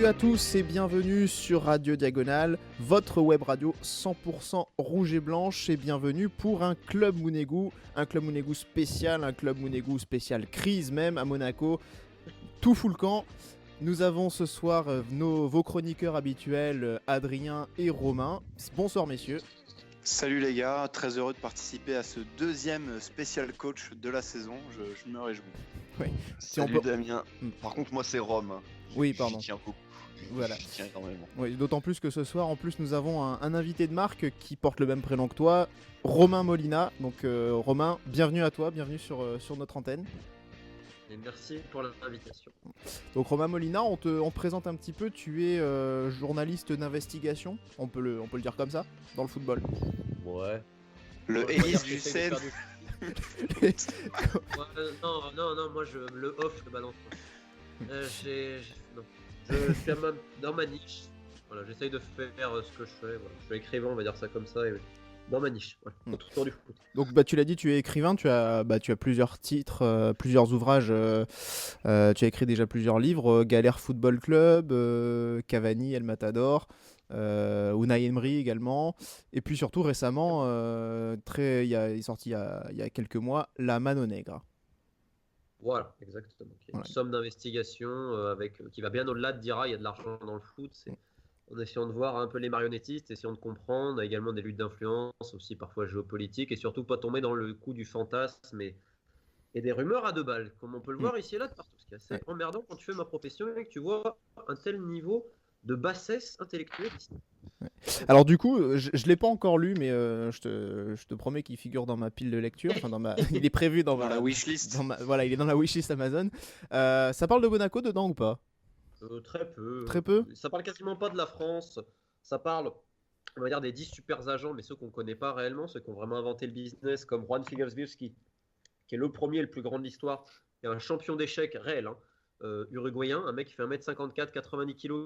Salut à tous et bienvenue sur Radio Diagonale, votre web radio 100% rouge et blanche, et bienvenue pour un Club Mounégou spécial, un Club Mounégou spécial crise même à Monaco, tout fout le camp. Nous avons ce soir vos chroniqueurs habituels, Adrien et Romain. Bonsoir messieurs. Salut les gars, très heureux de participer à ce deuxième spécial coach de la saison, je me réjouis. Ouais. Salut Damien, par contre moi c'est Rome. Oui, pardon. J'y tiens beaucoup. Voilà. J'y tiens énormément. Oui, d'autant plus que ce soir, en plus, nous avons un invité de marque qui porte le même prénom que toi, Romain Molina. Donc, Romain, bienvenue à toi, bienvenue sur notre antenne. Et merci pour l'invitation. Donc, Romain Molina, on te présente un petit peu. Tu es journaliste d'investigation, on peut le dire comme ça, dans le football. Ouais. Le Élise du Seine. Non, moi le off, je le balance. Je suis dans ma niche. Voilà, j'essaye de faire ce que je fais. Voilà. Je suis écrivain, on va dire ça comme ça. Et dans ma niche, voilà, autour du foot. Donc, tu l'as dit, tu es écrivain, tu as plusieurs titres, plusieurs ouvrages. Tu as écrit déjà plusieurs livres, Galère Football Club, Cavani, El Matador. Unai Emery également, et puis surtout récemment, il est sorti il y a quelques mois, La Mano Negra. Voilà, exactement. Une somme d'investigation qui va bien au-delà de dire il y a de l'argent dans le foot. C'est en essayant de voir un peu les marionnettistes, essayant de comprendre, également des luttes d'influence, aussi parfois géopolitiques, et surtout pas tomber dans le coup du fantasme et des rumeurs à deux balles, comme on peut le voir ici et là de partout. Ce qui est assez emmerdant quand tu fais ma profession et que tu vois un tel niveau de bassesse intellectuelle ici. Alors du coup, je l'ai pas encore lu, mais je te promets qu'il figure dans ma pile de lecture. Enfin, il est prévu dans la wishlist. Voilà, il est dans la wishlist Amazon. Ça parle de Monaco dedans ou pas ? Très peu. Très peu. Ça parle quasiment pas de la France. Ça parle, on va dire, des 10 super agents, mais ceux qu'on connaît pas réellement, ceux qui ont vraiment inventé le business, comme Juan Figueresbioski, qui est le premier et le plus grand de l'histoire, et un champion d'échecs réel, uruguayen, un mec qui fait 1m54, 90 kg,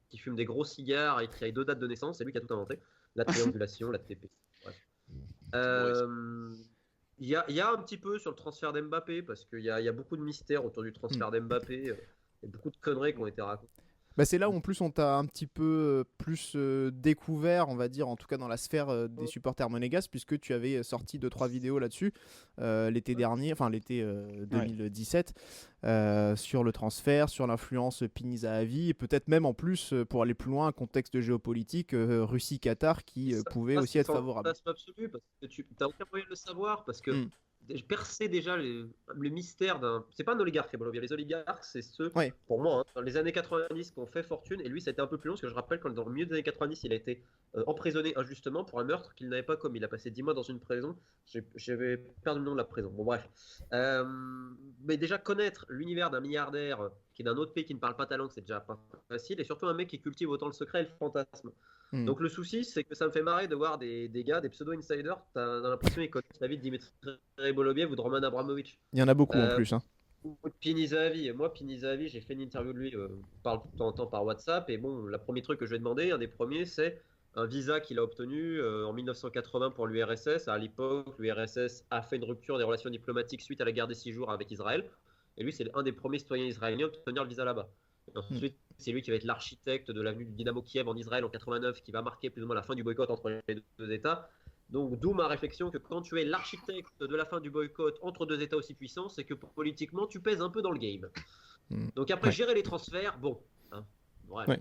qui fume des gros cigares et qui a 2 dates de naissance. C'est lui qui a tout inventé. La triangulation, la TP. Il y a un petit peu sur le transfert d'Mbappé, parce qu'il y a beaucoup de mystères autour du transfert d'Mbappé. Et beaucoup de conneries qui ont été racontées. C'est là où en plus on t'a un petit peu plus découvert, on va dire, en tout cas dans la sphère des supporters monégasques, puisque tu avais sorti 2-3 vidéos là-dessus l'été dernier, enfin l'été 2017, sur le transfert, sur l'influence Pini-Zahavi, et peut-être même en plus, pour aller plus loin, un contexte géopolitique Russie-Qatar qui pouvait aussi être favorable. C'est absolu, parce que tu n'as aucun moyen de le savoir, parce que percer déjà le mystère d'un... C'est pas un oligarque, les oligarques, c'est ceux, pour moi, dans les années 90 qui ont fait fortune, et lui, ça a été un peu plus long, parce que je rappelle quand dans le milieu des années 90, il a été emprisonné injustement pour un meurtre qu'il n'avait pas commis. Il a passé 10 mois dans une prison, j'avais perdu le nom de la prison, bon bref. Mais déjà connaître l'univers d'un milliardaire qui est d'un autre pays qui ne parle pas ta langue, c'est déjà pas facile, et surtout un mec qui cultive autant le secret et le fantasme. Donc le souci, c'est que ça me fait marrer de voir des gars, des pseudo-insiders, t'as l'impression qu'ils connaissent la vie de Dimitri Bolobiev ou de Roman Abramovich. Il y en a beaucoup en plus. Ou de Pini-Zahavi. Moi, Pini-Zahavi, j'ai fait une interview de lui, on parle de temps en temps par WhatsApp, et bon, le premier truc que je lui ai demandé, un des premiers, c'est un visa qu'il a obtenu en 1980 pour l'URSS. À l'époque, l'URSS a fait une rupture des relations diplomatiques suite à la guerre des 6 jours avec Israël, et lui, c'est un des premiers citoyens israéliens à obtenir le visa là-bas. Et ensuite, c'est lui qui va être l'architecte de l'avenue du Dynamo Kiev en Israël en 89, qui va marquer plus ou moins la fin du boycott entre les deux États. Donc, d'où ma réflexion que quand tu es l'architecte de la fin du boycott entre deux États aussi puissants, c'est que politiquement, tu pèses un peu dans le game. Donc après, gérer les transferts, bon. Voilà.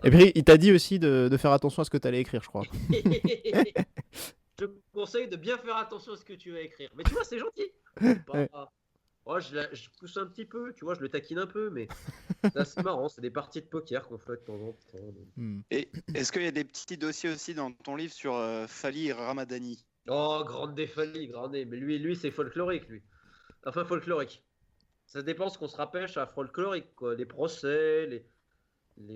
Et puis, il t'a dit aussi de faire attention à ce que tu allais écrire, je crois. Je te conseille de bien faire attention à ce que tu vas écrire. Mais tu vois, c'est gentil. Je pousse un petit peu, tu vois, je le taquine un peu, mais c'est marrant, c'est des parties de poker qu'on fait de temps en temps. Et est-ce qu'il y a des petits dossiers aussi dans ton livre sur Fali Ramadani ? Oh, grande défalie, mais lui c'est folklorique, lui. Enfin, folklorique. Ça dépend ce qu'on se rappelle à folklorique, quoi. Les procès,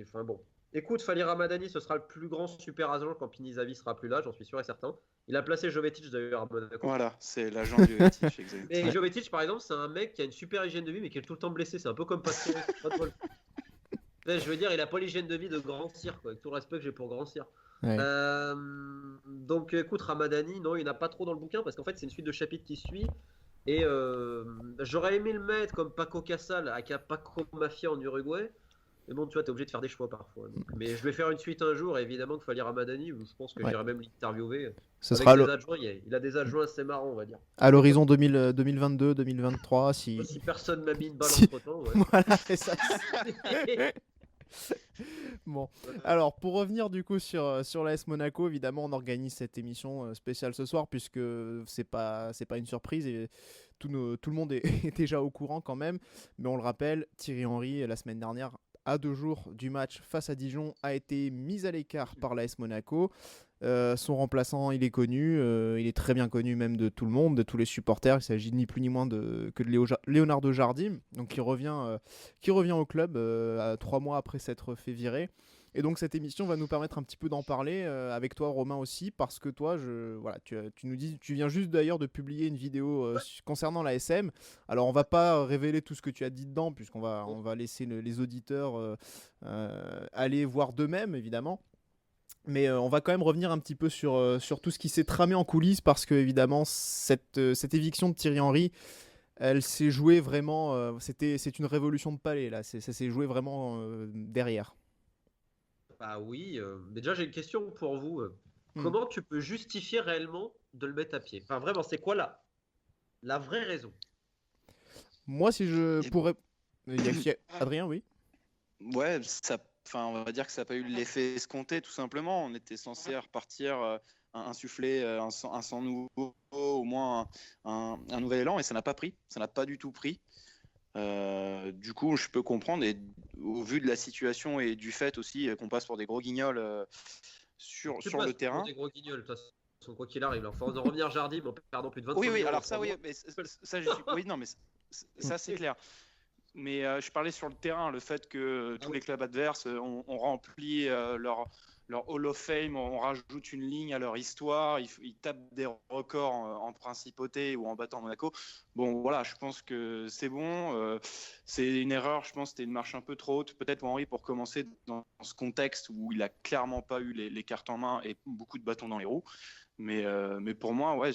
enfin bon. Écoute, Fali Ramadani, ce sera le plus grand super agent quand Pini-Zahavi sera plus là, j'en suis sûr et certain. Il a placé Jovetic d'ailleurs à Monaco. Voilà, c'est l'agent de Jovetic, exactement. Et Jovetic, par exemple, c'est un mec qui a une super hygiène de vie, mais qui est tout le temps blessé. C'est un peu comme Pastore. Je veux dire, il a pas l'hygiène de vie de Grand Cyr, quoi, avec tout le respect que j'ai pour Grand Cyr. Donc, écoute, Ramadani, non, il n'y en a pas trop dans le bouquin, parce qu'en fait, c'est une suite de chapitres qui suit. Et j'aurais aimé le mettre comme Paco Casal, aka Paco Mafia en Uruguay. Mais bon, tu vois, t'es obligé de faire des choix parfois. Mais je vais faire une suite un jour, et évidemment qu'il fallait Ramadani, où je pense que j'irai même l'interviewer. Ce Avec sera ses adjoints, il a des adjoints assez marrants, on va dire. à l'horizon 2022, 2023, si... Si personne m'a mis une balle Si- entre temps, ouais. Voilà, c'est ça. Bon, alors pour revenir du coup sur l'AS Monaco, évidemment on organise cette émission spéciale ce soir puisque c'est pas une surprise et tout le monde est, est déjà au courant quand même. Mais on le rappelle, Thierry Henry la semaine dernière, à 2 jours du match face à Dijon, a été mis à l'écart par l'AS Monaco. Son remplaçant, il est connu, il est très bien connu même de tout le monde, de tous les supporters. Il s'agit ni plus ni moins que de Leonardo Jardim, donc qui revient au club 3 mois après s'être fait virer. Et donc cette émission va nous permettre un petit peu d'en parler avec toi, Romain, aussi, parce que toi, voilà, tu nous dis, tu viens juste d'ailleurs de publier une vidéo concernant la SM. Alors on va pas révéler tout ce que tu as dit dedans, on va laisser les auditeurs aller voir d'eux-mêmes, évidemment. Mais on va quand même revenir un petit peu sur tout ce qui s'est tramé en coulisses parce que évidemment cette éviction de Thierry Henry, elle s'est jouée vraiment, c'est une révolution de palais là, ça s'est joué vraiment derrière. Bah oui, mais déjà j'ai une question pour vous. Hmm. Comment tu peux justifier réellement de le mettre à pied? Enfin vraiment, c'est quoi la vraie raison? Moi si je pourrais... Adrien, oui. Ouais, enfin, on va dire que ça n'a pas eu l'effet escompté, tout simplement. On était censé repartir, insuffler un sang nouveau, au moins un nouvel élan, et ça n'a pas pris. Ça n'a pas du tout pris. Du coup, je peux comprendre, et au vu de la situation et du fait aussi qu'on passe pour des gros guignols sur le terrain. Des gros guignols, de toute façon, quoi qu'il arrive. Alors, en revenir Jardim en perdant plus de 25 Oui, millions alors ça, en oui, mois. mais oui, non, mais ça, c'est clair. Mais je parlais sur le terrain, le fait que tous les clubs adverses ont rempli leur Hall of Fame, on rajoute une ligne à leur histoire, ils tapent des records en principauté ou en battant Monaco. Bon, voilà, je pense que c'est bon. C'est une erreur, je pense que c'était une marche un peu trop haute, peut-être pour Henry, pour commencer dans ce contexte où il a clairement pas eu les cartes en main et beaucoup de bâtons dans les roues. Mais pour moi, ouais,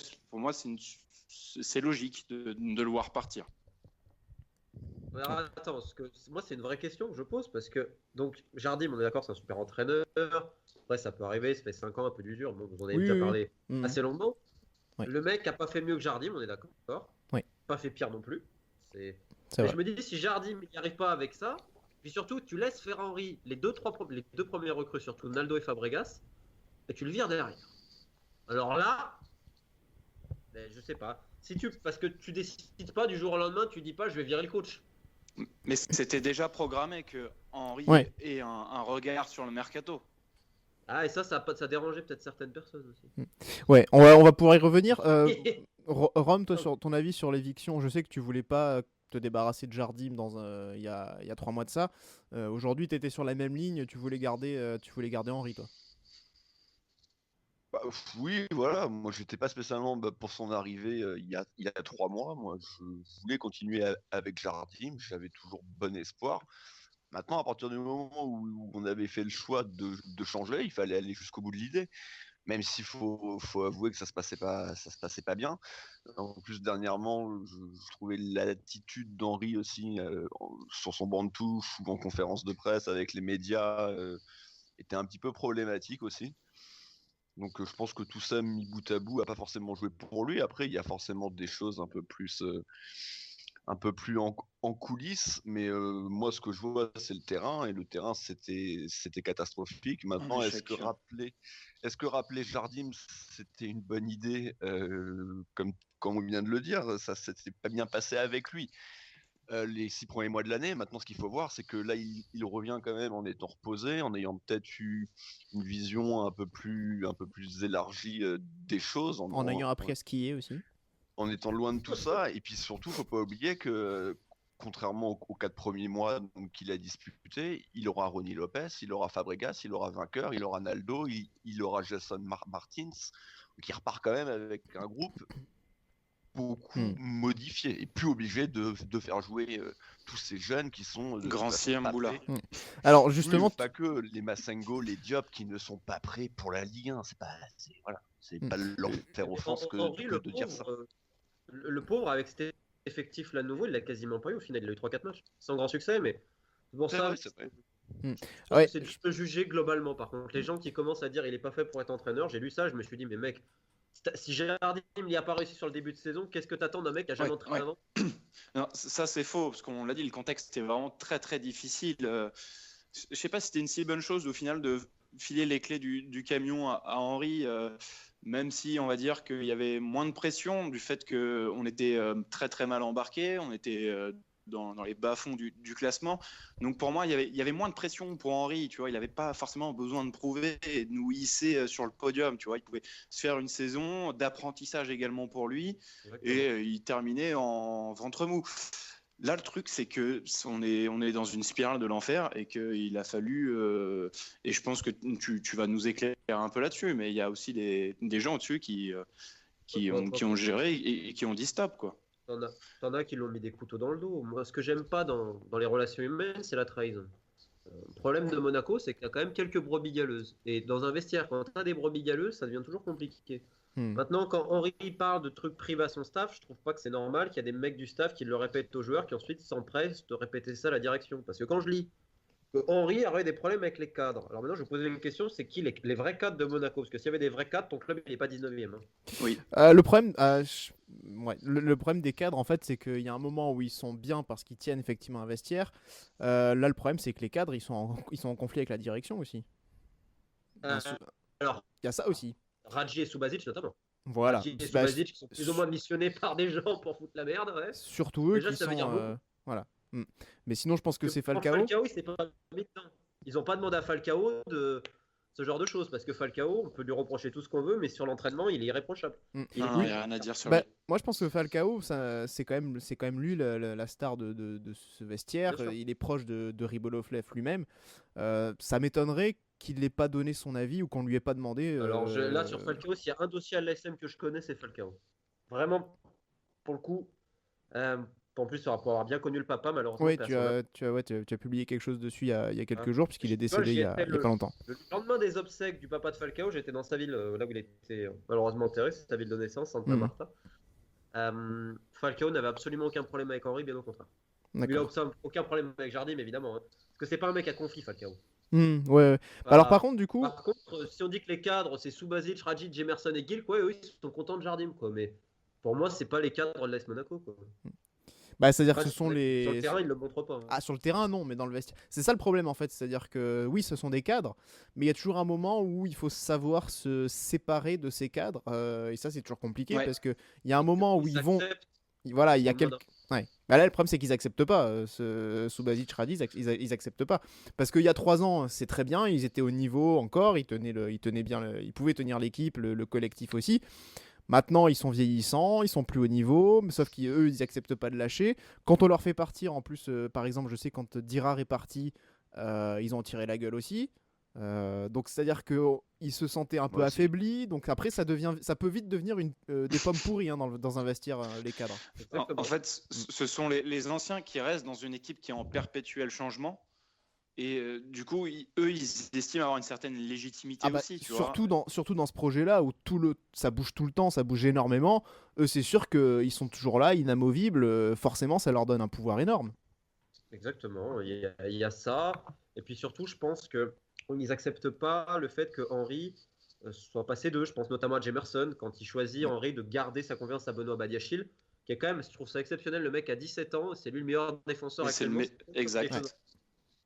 c'est logique de le voir partir. Alors, attends, parce que moi c'est une vraie question que je pose parce que donc Jardim, on est d'accord, c'est un super entraîneur. Après ça peut arriver, ça fait 5 ans un peu d'usure, bon, vous en avez déjà parlé assez longuement. Oui. Le mec a pas fait mieux que Jardim, on est d'accord. Oui. Pas fait pire non plus. Mais vrai. je me dis si Jardim n'y arrive pas avec ça, puis surtout tu laisses faire Henry les deux premiers recrues, surtout Naldo et Fabregas, et tu le vires derrière. Alors là, je sais pas. Parce que tu décides pas du jour au lendemain, tu dis pas je vais virer le coach. Mais c'était déjà programmé que Henry ait un regard sur le mercato. Ah, et ça dérangeait peut-être certaines personnes aussi. Ouais, on va pouvoir y revenir. Rome, toi, sur ton avis sur l'éviction, je sais que tu voulais pas te débarrasser de Jardim il y a 3 mois de ça. Aujourd'hui, tu étais sur la même ligne, tu voulais garder Henry, toi. Bah, oui, voilà, moi j'étais pas spécialement pour son arrivée il y a 3 mois. Moi je voulais continuer avec Jardim, j'avais toujours bon espoir. Maintenant, à partir du moment où on avait fait le choix de changer, il fallait aller jusqu'au bout de l'idée. Même s'il faut avouer que ça se passait pas bien. En plus, dernièrement, je trouvais l'attitude d'Henry aussi sur son banc de touche ou en conférence de presse avec les médias était un petit peu problématique aussi. Donc je pense que tout ça mis bout à bout a pas forcément joué pour lui. Après, il y a forcément des choses un peu plus en coulisses, mais moi ce que je vois c'est le terrain, et le terrain c'était catastrophique. Maintenant, est-ce que rappeler Jardim c'était une bonne idée, comme on vient de le dire, ça s'est pas bien passé avec lui les 6 premiers mois de l'année. Maintenant, ce qu'il faut voir, c'est que là, il revient quand même en étant reposé, en ayant peut-être eu une vision un peu plus élargie des choses. En ayant appris à skier aussi. En étant loin de tout ça. Et puis surtout, faut pas oublier que, contrairement aux 4 premiers mois qu'il a disputé, il aura Ronny Lopez, il aura Fabregas, il aura Vainqueur, il aura Naldo, il aura Jason Martins, qui repart quand même avec un groupe beaucoup modifié et plus obligé de faire jouer tous ces jeunes qui sont Grand Moula. Alors justement, pas que les Massengo, les Diop qui ne sont pas prêts pour la Ligue 1, c'est pas leur faire offense que de dire ça. Le pauvre, avec cet effectif là nouveau, il l'a quasiment pas eu. Au final, il a eu 3-4 matchs sans grand succès, mais bon, c'est ça vrai, c'est vrai. Je pense Ouais. que c'est juste de juger globalement. Par contre, les gens qui commencent à dire il est pas fait pour être entraîneur, j'ai lu ça, je me suis dit, mais mec, si Jardim il n'y a pas réussi sur le début de saison, qu'est-ce que t'attends d'un mec qui a jamais Ouais, entraîné ouais. avant? Non, ça c'est faux, parce qu'on l'a dit, le contexte était vraiment très très difficile. Je sais pas si c'était une si bonne chose au final de filer les clés du camion à Henry, même si on va dire qu'il y avait moins de pression du fait qu'on était très très mal embarqué, on était dans les bas-fonds du classement. Donc pour moi, il y avait moins de pression pour Henry, tu vois, il n'avait pas forcément besoin de prouver et de nous hisser sur le podium, tu vois, il pouvait se faire une saison d'apprentissage également pour lui et il terminait en ventre mou. Là, le truc, c'est que on est dans une spirale de l'enfer et qu'il a fallu, et je pense que tu vas nous éclairer un peu là-dessus, mais il y a aussi des gens au-dessus qui ont géré et qui ont dit stop, quoi. T'en as qui l'ont mis des couteaux dans le dos. Moi, ce que j'aime pas dans les relations humaines, c'est la trahison. Le problème de Monaco, c'est qu'il y a quand même quelques brebis galeuses. Et dans un vestiaire, quand tu as des brebis galeuses, ça devient toujours compliqué. Maintenant, quand Henry parle de trucs privés à son staff, je trouve pas que c'est normal qu'il y a des mecs du staff qui le répètent aux joueurs qui ensuite s'empressent de répéter ça à la direction. Parce que quand je lis que Henry aurait des problèmes avec les cadres, alors maintenant je vous pose une question, c'est qui les vrais cadres de Monaco? Parce que s'il y avait des vrais cadres, ton club il n'est pas 19e. Hein. Oui. Le problème, le problème des cadres, en fait, c'est qu'il y a un moment où ils sont bien parce qu'ils tiennent effectivement un vestiaire. Là, le problème, c'est que les cadres, ils sont en conflit avec la direction aussi. Alors, il y a ça aussi. Radji et Subasic notamment. Voilà. Radji et Subasic qui sont plus ou moins missionnés par des gens pour foutre la merde. Ouais. Surtout eux déjà, qui ça sont. veut dire beaucoup. Voilà. Mais sinon, je pense que c'est Falcao, Falcao. il s'est pas mis dedans. Ils n'ont pas demandé à Falcao de ce genre de choses parce que Falcao, on peut lui reprocher tout ce qu'on veut, mais sur l'entraînement, il est irréprochable. Il n'y a rien à dire sur lui. Moi, je pense que Falcao, c'est quand même lui la star de ce vestiaire. Il est proche de Ribolovlev lui-même. Ça m'étonnerait qu'il n'ait pas donné son avis ou qu'on lui ait pas demandé. Alors là, sur Falcao, s'il y a un dossier à l'ASM que je connais, c'est Falcao. Vraiment, pour le coup. En plus, pour avoir bien connu le papa, malheureusement. Oui, tu as publié quelque chose dessus il y a quelques jours, puisqu'il est décédé il y a pas longtemps. Le lendemain des obsèques du papa de Falcao, j'étais dans sa ville, là où il était malheureusement enterré, c'est sa ville de naissance, Santa Marta. Falcao n'avait absolument aucun problème avec Henry, bien au contraire. Il n'a aucun problème avec Jardim, évidemment. Hein. Parce que c'est pas un mec à conflit, Falcao. Ouais. Alors, par contre, du coup. Par contre, si on dit que les cadres, c'est Subasic, Radjic, Jemerson et Gil, quoi, eux, ils sont contents de Jardim, quoi. Mais pour moi, c'est pas les cadres de l'AS Monaco, quoi. C'est-à-dire que ce sont les. Sur le terrain, ils le montrent pas. Hein. Ah, sur le terrain, non, mais dans le vestiaire. C'est ça le problème, en fait. C'est-à-dire que, oui, ce sont des cadres, mais il y a toujours un moment où il faut savoir se séparer de ces cadres. Et ça, c'est toujours compliqué parce qu'il y a un moment où ils vont. Voilà, il y a quelques. Ouais. Là, le problème, c'est qu'ils acceptent pas. Subasic, Radic, ils acceptent pas. Parce qu'il y a 3 ans, c'est très bien. Ils étaient au niveau encore. Ils tenaient bien. Ils pouvaient tenir l'équipe, le collectif aussi. Maintenant, ils sont vieillissants, ils sont plus au niveau, sauf qu'eux, ils acceptent pas de lâcher. Quand on leur fait partir, en plus, par exemple, je sais quand Dirar est parti, ils ont tiré la gueule aussi. Donc, c'est-à-dire qu'ils se sentaient un peu affaiblis. Donc après, ça peut vite devenir des pommes pourries hein, dans un vestiaire, les cadres. En fait, ce sont les anciens qui restent dans une équipe qui est en perpétuel changement. Et du coup, eux, ils estiment avoir une certaine légitimité aussi. Surtout dans ce projet-là où ça bouge tout le temps, ça bouge énormément. Eux, c'est sûr qu'ils sont toujours là, inamovibles. Forcément, ça leur donne un pouvoir énorme. Exactement. Il y a ça. Et puis surtout, je pense qu'ils n'acceptent pas le fait que Henry soit passé d'eux. Je pense notamment à Jemerson, quand il choisit Henry de garder sa confiance à Benoît Badiachil, qui est quand même, je trouve ça exceptionnel. Le mec a 17 ans, c'est lui le meilleur défenseur actuellement. Exact.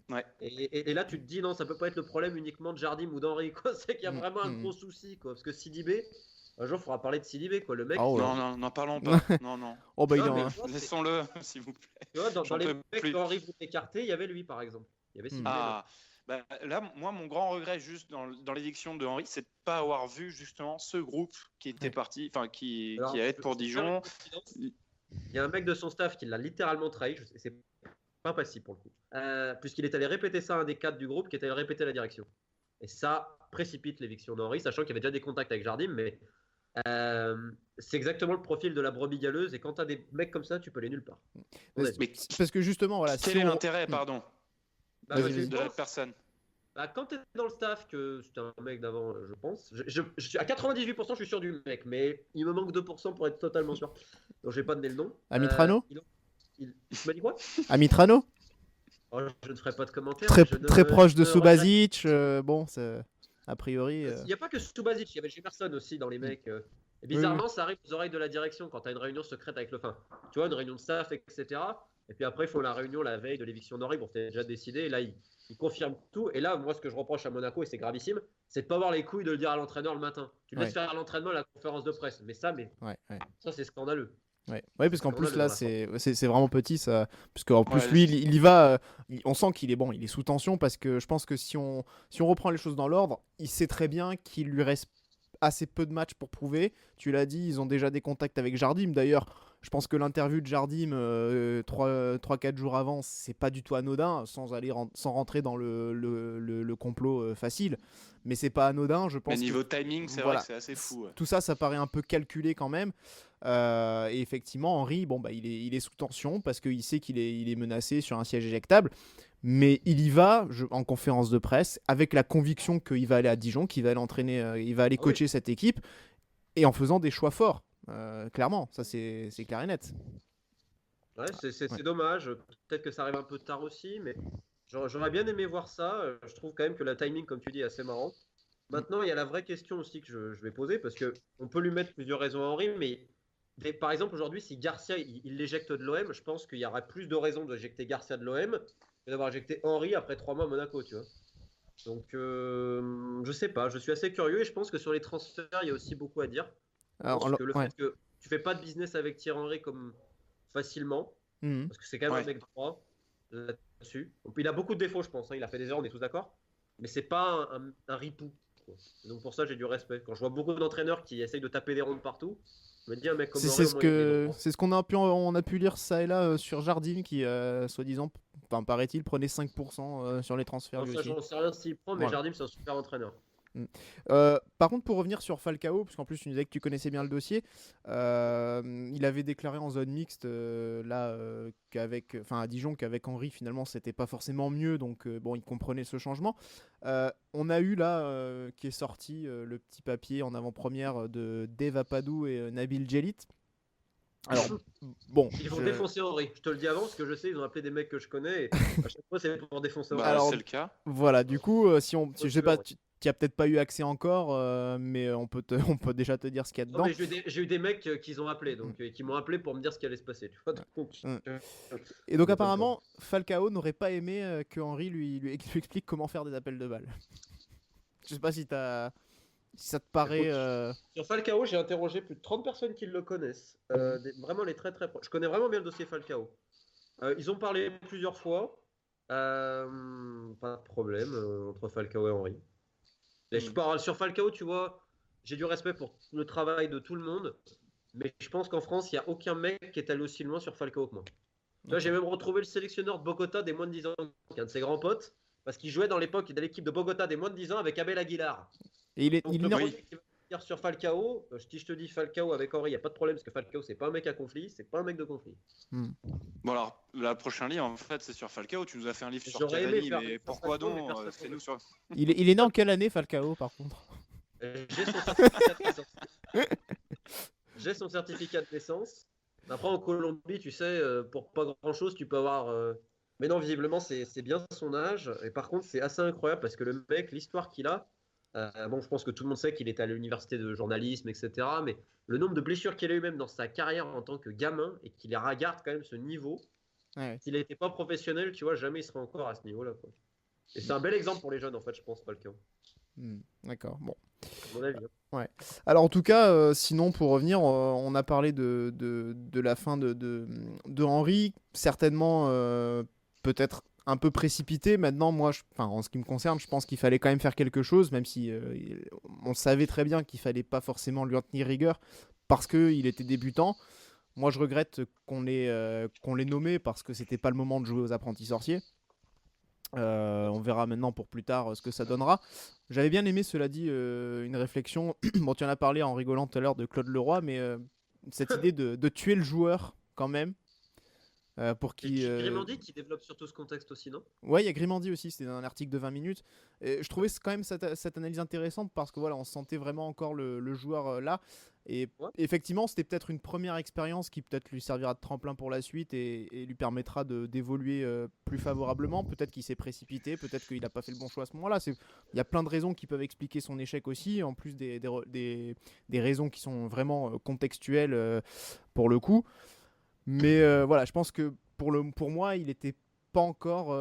Ouais. Et là, tu te dis, non, ça peut pas être le problème uniquement de Jardim ou d'Henry, quoi. C'est qu'il y a vraiment un gros souci, quoi. Parce que Sidibé, un jour, il faudra parler de Sidibé, quoi. Le mec. Non, n'en parlons pas. non. Laissons-le, s'il vous plaît. Tu vois, dans les mecs qu'Henry voulait écarter, il y avait lui, par exemple. Il y avait Sidibé. Là, moi, mon grand regret, juste dans l'éviction de Henry, c'est de ne pas avoir vu justement ce groupe qui était parti, enfin, qui allait être pour Dijon. Il y a un mec de son staff qui l'a littéralement trahi. C'est pas possible pour le coup. Puisqu'il est allé répéter ça à un des cadres du groupe qui est allé répéter à la direction. Et ça précipite l'éviction d'Henry, sachant qu'il y avait déjà des contacts avec Jardim, mais c'est exactement le profil de la brebis galeuse. Et quand tu as des mecs comme ça, tu peux les nulle part. Parce que justement, voilà. Quel est l'intérêt, pardon, de la personne quand tu es dans le staff, que c'était un mec d'avant, je pense. À 98%, je suis sûr du mec, mais il me manque 2% pour être totalement sûr. Donc, je vais pas donner le nom. Amitrano Tu m'as dit quoi? Amitrano Oh, je ne ferai pas de commentaires. Très, mais je ne- très proche de je ne Subasic. Bon, a priori. Il n'y a pas que Subasic, il y avait Jefferson aussi dans les mecs. Et Oui, bizarrement, ça arrive aux oreilles de la direction quand tu as une réunion secrète avec le fin. Tu vois, une réunion de staff, etc. Et puis après, ils font la réunion la veille de l'éviction d'Henri. Bon, c'était déjà décidé. Et là, ils confirment tout. Et là, moi, ce que je reproche à Monaco, et c'est gravissime, c'est de pas avoir les couilles de le dire à l'entraîneur le matin. Tu le laisses faire l'entraînement à la conférence de presse. Mais ça, Ouais. ça c'est scandaleux. Ouais, parce qu'en On a plus le là dans la c'est vraiment petit ça, parce qu'en plus Ouais, lui il y va, on sent qu'il est bon, il est sous tension parce que je pense que si on reprend les choses dans l'ordre, il sait très bien qu'il lui reste assez peu de matchs pour prouver. Tu l'as dit, ils ont déjà des contacts avec Jardim. D'ailleurs, je pense que l'interview de Jardim 3-4 jours avant, c'est pas du tout anodin, sans rentrer dans le complot facile. Mais c'est pas anodin, je pense. Mais niveau timing, c'est voilà, vrai que c'est assez fou. Ouais. Tout ça, ça paraît un peu calculé quand même. Et effectivement, Henry, il est sous tension parce qu'il sait qu'il est menacé sur un siège éjectable. Mais il y va en conférence de presse avec la conviction qu'il va aller à Dijon, qu'il va aller entraîner, il va aller coacher cette équipe et en faisant des choix forts. Clairement, ça c'est clair et net. Ouais, c'est dommage. Peut-être que ça arrive un peu tard aussi, mais j'aurais bien aimé voir ça. Je trouve quand même que la timing, comme tu dis, est assez marrant. Maintenant, il y a la vraie question aussi que je vais poser parce que on peut lui mettre plusieurs raisons à Henry, mais par exemple, aujourd'hui, si Garcia il l'éjecte de l'OM, je pense qu'il y aurait plus de raisons d'éjecter Garcia de l'OM que d'avoir éjecté Henry après 3 mois à Monaco, tu vois. Donc, je sais pas, je suis assez curieux et je pense que sur les transferts, il y a aussi beaucoup à dire. Alors, Que le fait que tu fais pas de business avec Thierry Henry comme facilement, parce que c'est quand même un mec droit là-dessus. Il a beaucoup de défauts, je pense. Il a fait des erreurs, on est tous d'accord. Mais c'est pas un ripou. Donc pour ça, j'ai du respect. Quand je vois beaucoup d'entraîneurs qui essayent de taper des rondes partout, je me dis un mec comme Henry, c'est ce qu'on a pu lire ça et là sur Jardim qui, soi-disant, paraît-il, prenait 5% sur les transferts. Ça, j'en sais rien s'il prend, mais Jardim, c'est un super entraîneur. Par contre, pour revenir sur Falcao, parce qu'en plus tu nous disais que tu connaissais bien le dossier, il avait déclaré en zone mixte à Dijon qu'avec Henry finalement c'était pas forcément mieux, donc il comprenait ce changement. On a eu là qui est sorti le petit papier en avant-première de Dave Apadou et Nabil Djellit. Alors, ils vont défoncer Henry, je te le dis avant parce que je sais, ils ont appelé des mecs que je connais et à chaque fois c'est pour défoncer Henry. Alors, c'est le cas. Voilà, du coup, je sais pas, tu n'as peut-être pas eu accès encore, mais on peut déjà te dire ce qu'il y a dedans. Non, mais j'ai eu des mecs qu'ils ont appelés, donc qui m'ont appelé pour me dire ce qui allait se passer. Tu vois, et donc apparemment, Falcao n'aurait pas aimé que Henry lui explique comment faire des appels de balles. Je sais pas si ça te paraît. Sur Falcao, j'ai interrogé plus de 30 personnes qui le connaissent. Vraiment les très très proches. Je connais vraiment bien le dossier Falcao. Ils ont parlé plusieurs fois. Pas de problème entre Falcao et Henry. Et je parle sur Falcao, tu vois, j'ai du respect pour le travail de tout le monde. Mais je pense qu'en France, il n'y a aucun mec qui est allé aussi loin sur Falcao que moi. Tu vois, j'ai même retrouvé le sélectionneur de Bogota des moins de 10 ans, qui est un de ses grands potes, parce qu'il jouait dans l'époque de l'équipe de Bogota des moins de 10 ans avec Abel Aguilar. Et il est sur Falcao, si je te dis Falcao avec Henry, il n'y a pas de problème parce que Falcao c'est pas un mec à conflit, c'est pas un mec de conflit. Bon alors, la prochaine livre en fait c'est sur Falcao, tu nous as fait un livre sur Cavani, mais pourquoi donc fais-nous sur... Il est né en quelle année Falcao par contre? J'ai son certificat de naissance. Après en Colombie, tu sais, pour pas grand chose, tu peux avoir... Mais non, visiblement c'est bien son âge. Et par contre c'est assez incroyable parce que le mec, l'histoire qu'il a, je pense que tout le monde sait qu'il est à l'université de journalisme, etc. Mais le nombre de blessures qu'il a eu même dans sa carrière en tant que gamin et qu'il regarde quand même ce niveau, s'il n'était pas professionnel, tu vois, jamais il serait encore à ce niveau-là, quoi. Et c'est un bel exemple pour les jeunes, en fait, je pense, Falcao. D'accord, bon. À mon avis. Ouais. Alors en tout cas, sinon pour revenir, on a parlé de la fin de Henry, certainement peut-être un peu précipité. Maintenant, moi, en ce qui me concerne, je pense qu'il fallait quand même faire quelque chose, même si on savait très bien qu'il fallait pas forcément lui en tenir rigueur parce qu'il était débutant. Moi, je regrette qu'on l'ait nommé parce que c'était pas le moment de jouer aux apprentis sorciers. On verra maintenant pour plus tard ce que ça donnera. J'avais bien aimé, cela dit, une réflexion. Bon, tu en as parlé en rigolant tout à l'heure de Claude Leroy, mais cette idée de tuer le joueur quand même. pour C'est qui. Grimandi qui développe surtout ce contexte aussi, non? Ouais, il y a Grimandi aussi, c'était dans un article de 20 minutes. Et je trouvais quand même cette analyse intéressante parce que voilà, on sentait vraiment encore le joueur là. Et Ouais. effectivement, c'était peut-être une première expérience qui peut-être lui servira de tremplin pour la suite et lui permettra d'évoluer plus favorablement. Peut-être qu'il s'est précipité, peut-être qu'il n'a pas fait le bon choix à ce moment-là. Il y a plein de raisons qui peuvent expliquer son échec aussi, en plus des raisons qui sont vraiment contextuelles pour le coup. Mais voilà, je pense que pour moi, il était pas encore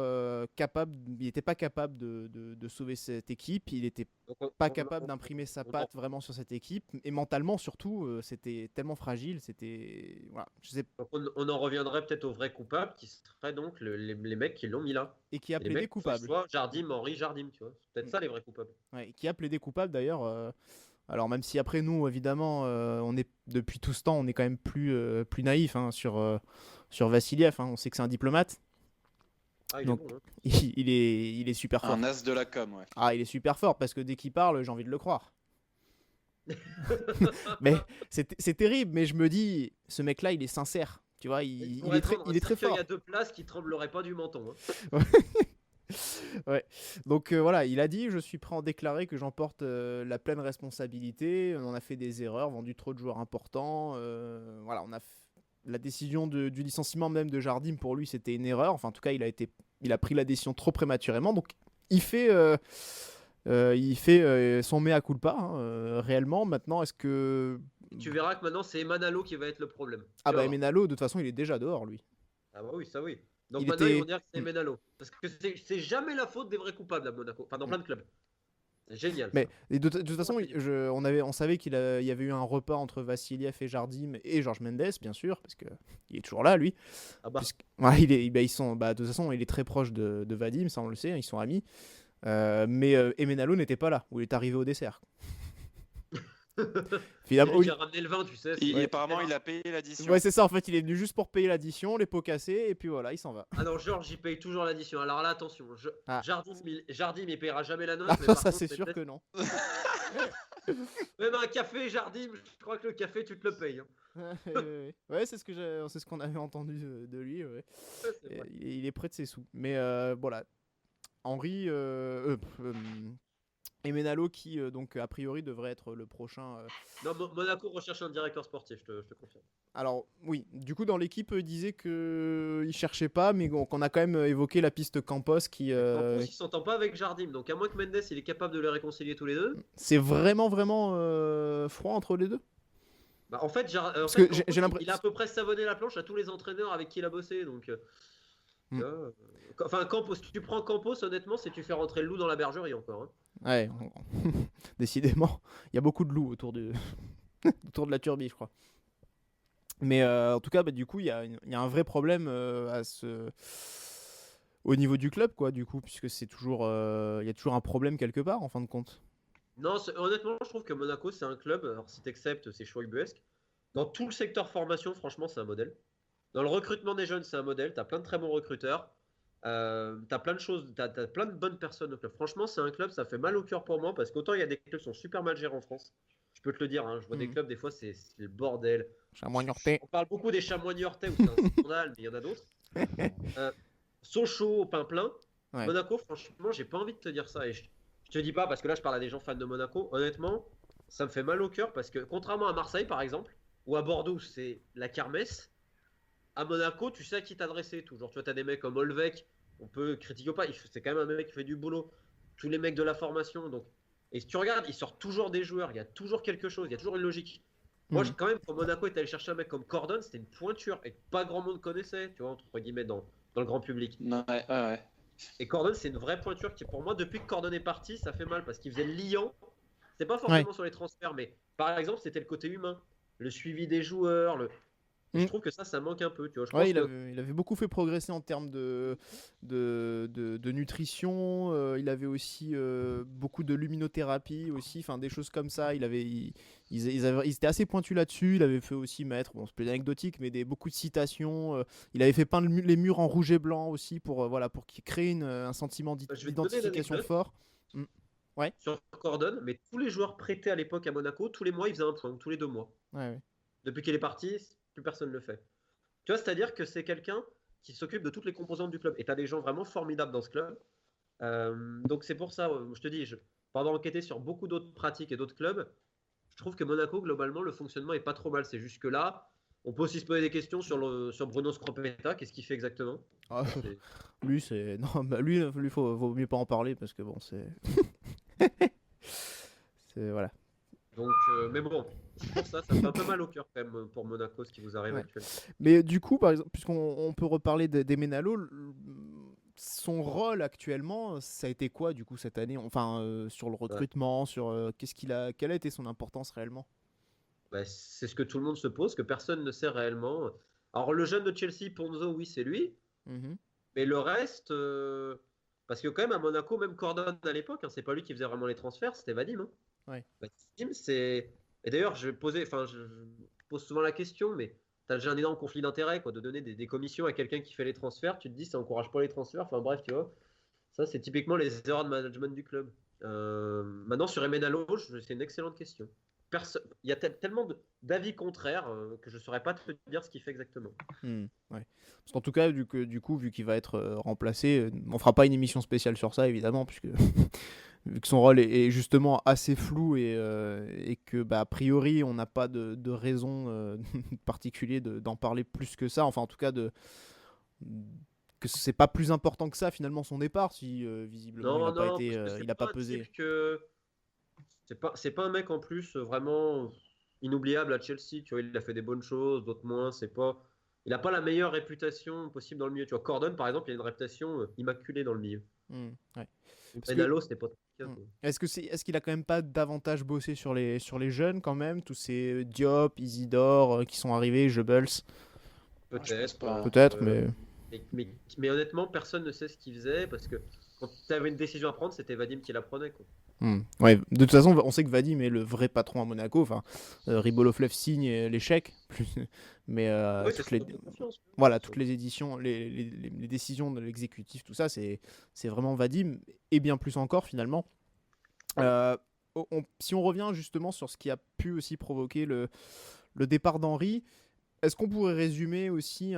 capable, il n'était pas capable de sauver cette équipe, il n'était Donc, pas capable d'imprimer sa on- patte vraiment sur cette équipe, et mentalement surtout, c'était tellement fragile, c'était... Voilà, je sais, donc on en reviendrait peut-être aux vrais coupables, qui seraient donc les mecs qui l'ont mis là. et qui a Et les plaidé mecs, coupable. soit Jardim, Henry, Jardim, tu vois. C'est peut-être ça les vrais coupables. Ouais, et qui a plaidé coupable d'ailleurs. Alors même si après nous, évidemment, on est, depuis tout ce temps, on est quand même plus naïf hein, sur Vassiliev, hein, on sait que c'est un diplomate, Ah, il donc est bon, hein. il est super fort. Un as de la com, ouais. Ah, il est super fort parce que dès qu'il parle, j'ai envie de le croire. Mais c'est terrible, mais je me dis, ce mec-là, il est sincère. Tu vois, il est très fort. Il y a 2 places qui trembleraient pas du menton, hein. Ouais. Donc voilà, il a dit, je suis prêt à en déclarer que j'emporte la pleine responsabilité. On a fait des erreurs, vendu trop de joueurs importants. Voilà, la décision du licenciement même de Jardim, pour lui, c'était une erreur. Enfin, en tout cas, il a pris la décision trop prématurément. Donc, il fait son mea culpa, hein, réellement. Maintenant, est-ce que... Tu verras que maintenant c'est Emanalo qui va être le problème. Ah Tu bah vas voir. Emenalo, de toute façon, il est déjà dehors, lui. Ah bah oui, ça oui. Donc Il maintenant ils était... vont dire que c'est Emanalo. Parce que c'est jamais la faute des vrais coupables à Monaco. Enfin dans plein de clubs. C'est génial. Mais Ça. et de toute façon, on savait qu'il il y avait eu un repas entre Vassiliev et Jardim et Georges Mendes, bien sûr, parce que il est toujours là, lui. Ah bah. Ouais, ils sont, bah, de toute façon, il est très proche de Vadim, ça on le sait, ils sont amis. Mais Emenalo n'était pas là, où il est arrivé au dessert. C'est Finalement, lui qui a ramené le vin, tu sais. Et Ouais. apparemment, il a payé l'addition. ouais, c'est ça, en fait, il est venu juste pour payer l'addition, les pots cassés, et puis voilà, il s'en va. Ah non, Georges, il paye toujours l'addition. Alors là, attention. Ah. Jardim, il paiera jamais la note. Ah, mais ça, par contre, c'est sûr peut-être- que non. Même un café, Jardim, je crois que le café, tu te le payes, hein. Ouais, c'est ce qu'on avait entendu de lui. Ouais. Ouais, c'est vrai. Il est près de ses sous. Mais voilà. Henri Emenalo qui donc a priori devrait être le prochain. Non, Monaco recherche un directeur sportif, je te confirme. Alors oui, du coup dans l'équipe il disait que il cherchait pas, mais qu'on a quand même évoqué la piste Campos qui En plus, il s'entend pas avec Jardim. Donc à moins que Mendes, il est capable de les réconcilier tous les deux. c'est vraiment froid entre les deux. Bah, en fait, Parce en fait, que j'ai Campos, l'impression- il a à peu près savonné la planche à tous les entraîneurs avec qui il a bossé. Donc, tu vois, enfin, Campos, si tu prends Campos, honnêtement, c'est tu fais rentrer le loup dans la bergerie encore, hein. Ouais, décidément, il y a beaucoup de loups autour de autour de la turbie, je crois. Mais en tout cas, bah, du coup, il y a un vrai problème au niveau du club, quoi, du coup, puisque c'est toujours, il y a toujours un problème quelque part, en fin de compte. Non, honnêtement, je trouve que Monaco, c'est un club, alors si t'acceptes, c'est choix ubuesque. Dans tout le secteur formation, franchement, c'est un modèle. Dans le recrutement des jeunes, c'est un modèle. T'as plein de très bons recruteurs. T'as plein de choses, t'as plein de bonnes personnes au club. Franchement, c'est un club, ça fait mal au cœur pour moi parce qu'autant il y a des clubs qui sont super mal gérés en France. Je peux te le dire, hein, je vois des clubs, des fois, c'est le bordel. Chamois-Niortais. On parle beaucoup des chamois niortais où c'est un scandale, mais il y en a d'autres. Sochaux au pain plein. Ouais. Monaco, franchement, j'ai pas envie de te dire ça. Et je te dis pas parce que là, je parle à des gens fans de Monaco. Honnêtement, ça me fait mal au cœur parce que contrairement à Marseille, par exemple, ou à Bordeaux, c'est la kermesse. À Monaco, tu sais à qui t'adresser toujours. Tu vois, t'as des mecs comme Olvec, on peut critiquer ou pas, c'est quand même un mec qui fait du boulot. Tous les mecs de la formation, donc. Et si tu regardes, il sort toujours des joueurs, il y a toujours quelque chose, il y a toujours une logique. Moi, quand même, quand Monaco est allé chercher un mec comme Cordon, c'était une pointure et pas grand monde connaissait, tu vois, entre guillemets, dans le grand public. Ouais. Et Cordon, c'est une vraie pointure qui, pour moi, depuis que Cordon est parti, ça fait mal parce qu'il faisait le liant. C'est pas forcément sur les transferts, mais par exemple, c'était le côté humain, le suivi des joueurs, je trouve que ça manque un peu, tu vois. Je pense il avait beaucoup fait progresser en termes de nutrition. Il avait aussi beaucoup de luminothérapie aussi, enfin des choses comme ça. Ils étaient assez pointus là-dessus. Il avait fait aussi mettre, bon c'est plus anecdotique, mais beaucoup de citations. Il avait fait peindre les murs en rouge et blanc aussi pour qu'il crée un sentiment d'identification fort. Ouais. Sur Cordon, mais tous les joueurs prêtés à l'époque à Monaco, tous les mois ils faisaient un point, tous les 2 mois. Ouais. Depuis qu'il est parti, plus personne ne le fait. Tu vois, c'est-à-dire que c'est quelqu'un, qui s'occupe de toutes les composantes du club. Et tu as des gens vraiment formidables dans ce club. Donc c'est pour ça, je te dis, pour avoir enquêté sur beaucoup d'autres pratiques et d'autres clubs, je trouve que Monaco, globalement, le fonctionnement est pas trop mal. C'est juste que là, on peut aussi se poser des questions sur Bruno Scropetta. Qu'est-ce qu'il fait exactement? Ah, C'est- lui, c'est. Non, bah lui, vaut mieux pas en parler parce que bon, c'est. C'est. Voilà. Donc, mais bon, c'est pour ça, ça me fait un peu mal au cœur quand même pour Monaco, ce qui vous arrive Ouais. actuellement. Mais du coup, par exemple, puisqu'on peut reparler d'Emenalo, son rôle actuellement, ça a été quoi du coup cette année? Enfin, sur le recrutement, sur quelle a été son importance réellement? Bah, c'est ce que tout le monde se pose, que personne ne sait réellement. Alors, le jeune de Chelsea, Ponzo, oui, c'est lui. Mhm. Mais le reste, parce que quand même à Monaco, même Cordon à l'époque, hein, c'est pas lui qui faisait vraiment les transferts, c'était Vadim. Hein. Ouais. Vadim, c'est. Et d'ailleurs, je pose souvent la question, mais t'as déjà un énorme conflit d'intérêt, quoi, de donner des commissions à quelqu'un qui fait les transferts. Tu te dis, ça encourage pas les transferts. Enfin bref, tu vois. Ça, c'est typiquement les erreurs de management du club. Maintenant, sur Emenalo, c'est une excellente question. Il y a tellement d'avis contraires que je ne saurais pas te dire ce qu'il fait exactement. Ouais. Parce qu'en tout cas, du coup, vu qu'il va être remplacé, on fera pas une émission spéciale sur ça, évidemment, puisque vu que son rôle est justement assez flou et que, bah, a priori, on n'a pas de raison particulière d'en parler plus que ça. Enfin, en tout cas, que c'est pas plus important que ça, finalement, son départ, si visiblement il n'a pas été, parce que il a c'est pas un pesé. type que c'est pas un mec en plus vraiment inoubliable à Chelsea. Tu vois, il a fait des bonnes choses, d'autres moins. Il n'a pas la meilleure réputation possible dans le milieu. Tu vois, Cordon, par exemple, il a une réputation immaculée dans le milieu. Ouais. Parce que, Benalo, c'était pas trop le cas, quoi. est-ce qu'il a quand même pas davantage bossé sur les jeunes quand même, tous ces Diop, Isidore qui sont arrivés, Goebbels, je pense pas. peut-être, mais Mais honnêtement, personne ne sait ce qu'il faisait parce que quand tu avais une décision à prendre, c'était Vadim qui la prenait, quoi. Ouais. De toute façon, on sait que Vadim est le vrai patron à Monaco. Enfin, Ribolovlev signe l'échec, mais Oui, toutes c'est les son confiance. voilà, toutes les éditions, les décisions de l'exécutif, tout ça, c'est vraiment Vadim et bien plus encore finalement. Si on revient justement sur ce qui a pu aussi provoquer le départ d'Henry, est-ce qu'on pourrait résumer aussi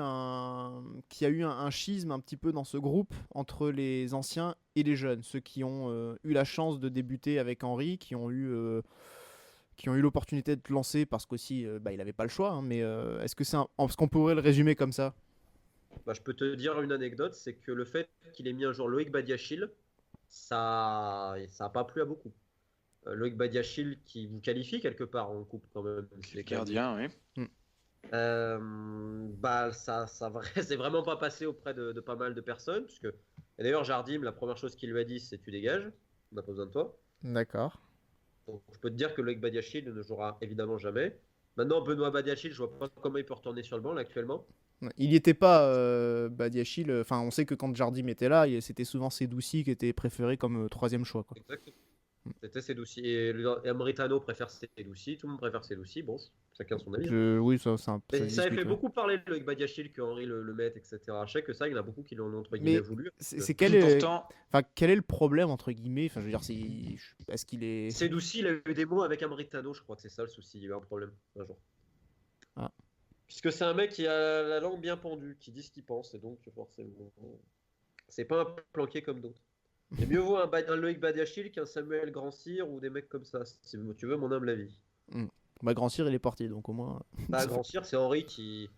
qu'il y a eu un schisme un petit peu dans ce groupe entre les anciens et les jeunes, ceux qui ont eu la chance de débuter avec Henry, qui ont eu l'opportunité de te lancer parce qu'aussi il n'avait pas le choix, hein, mais est-ce qu'on pourrait le résumer comme ça? Bah, je peux te dire une anecdote, c'est que le fait qu'il ait mis un jour Loïc Badiachil, ça a pas plu à beaucoup. Loïc Badiachil qui vous qualifie quelque part en coupe quand même. Les gardiens, oui. Bah c'est vraiment pas passé auprès de pas mal de personnes, puisque et d'ailleurs Jardim, la première chose qu'il lui a dit, c'est tu dégages, on n'a pas besoin de toi. D'accord. Donc, je peux te dire que Loïc Badiachil ne jouera évidemment jamais. Maintenant, Benoît Badiachil, je vois pas comment il peut retourner sur le banc là, actuellement. Il n'y était pas, Badiachil. Enfin, on sait que quand Jardim était là, c'était souvent Sedoussi qui était préféré comme troisième choix, quoi. Exactement. C'était Sedoussi. Et Amritano préfère Sedoussi, tout le monde préfère Sedoussi. Bon, chacun son avis. Oui, ça Mais ça avait fait ouais. beaucoup parler de Loïc Badiachil que Henry le mette, etc. Je sais que ça, il y en a beaucoup qui l'ont entre guillemets voulu. C'est Quel quel est le problème entre guillemets? Enfin, je veux dire, est-ce qu'il est. Sedoussi, il a eu des mots avec Amritano, je crois que c'est ça le souci. Il y a eu un problème un jour. Ah. Puisque c'est un mec qui a la langue bien pendue, qui dit ce qu'il pense, et donc forcément, c'est pas un planqué comme d'autres. Il mieux vaut un Loïc Badiachil qu'un Samuel Grand-Cyr ou des mecs comme ça, si tu veux mon humble avis. Bah, Grand-Cyr, il est parti, donc au moins. Bah, Grand-Cyr, c'est Henry qui.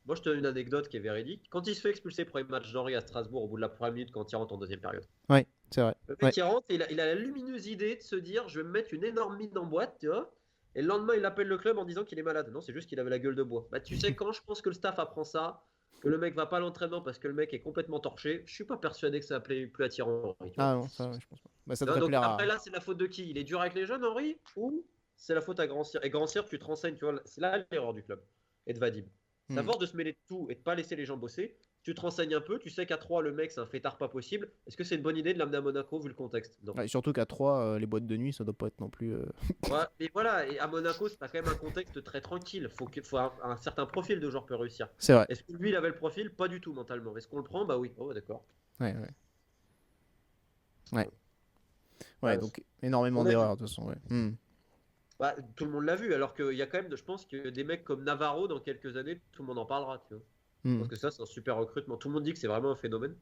Moi, je te donne une anecdote qui est véridique. Quand il se fait expulser pour les matchs d'Henry à Strasbourg au bout de la première minute quand il rentre en deuxième période. Ouais, c'est vrai. Le mec qui rentre, il a la lumineuse idée de se dire je vais me mettre une énorme mine en boîte, tu vois. Et le lendemain, il appelle le club en disant qu'il est malade. Non, c'est juste qu'il avait la gueule de bois. Bah, tu sais, quand je pense que le staff apprend ça, que le mec va pas à l'entraînement parce que le mec est complètement torché, je suis pas persuadé que ça plaît plus attirant. Henry, Ah non, ça, je pense pas. Bah, ça devrait donc, plaire après, là, c'est la faute de qui? Il est dur avec les jeunes, Henry? Ou c'est la faute à Grand-Cyr? Et Grand-Cyr, tu te renseignes, tu vois, c'est là l'erreur du club et de Vadim. C'est à force de se mêler de tout et de pas laisser les gens bosser. Tu te renseignes un peu, tu sais qu'à 3, le mec, c'est un fêtard pas possible. Est-ce que c'est une bonne idée de l'amener à Monaco vu le contexte? Non. Ouais, surtout qu'à 3, les boîtes de nuit, ça doit pas être non plus. Ouais, mais voilà, et à Monaco, c'est quand même un contexte très tranquille. Faut un certain profil de joueur peut réussir. C'est vrai. Est-ce que lui, il avait le profil? Pas du tout mentalement. Est-ce qu'on le prend? Bah oui. Oh, d'accord. Ouais, donc énormément d'erreurs de toute façon. Ouais. Bah, tout le monde l'a vu, alors qu'il y a quand même, je pense que des mecs comme Navarro, dans quelques années, tout le monde en parlera, tu vois. Je pense que ça, c'est un super recrutement. Tout le monde dit que c'est vraiment un phénomène.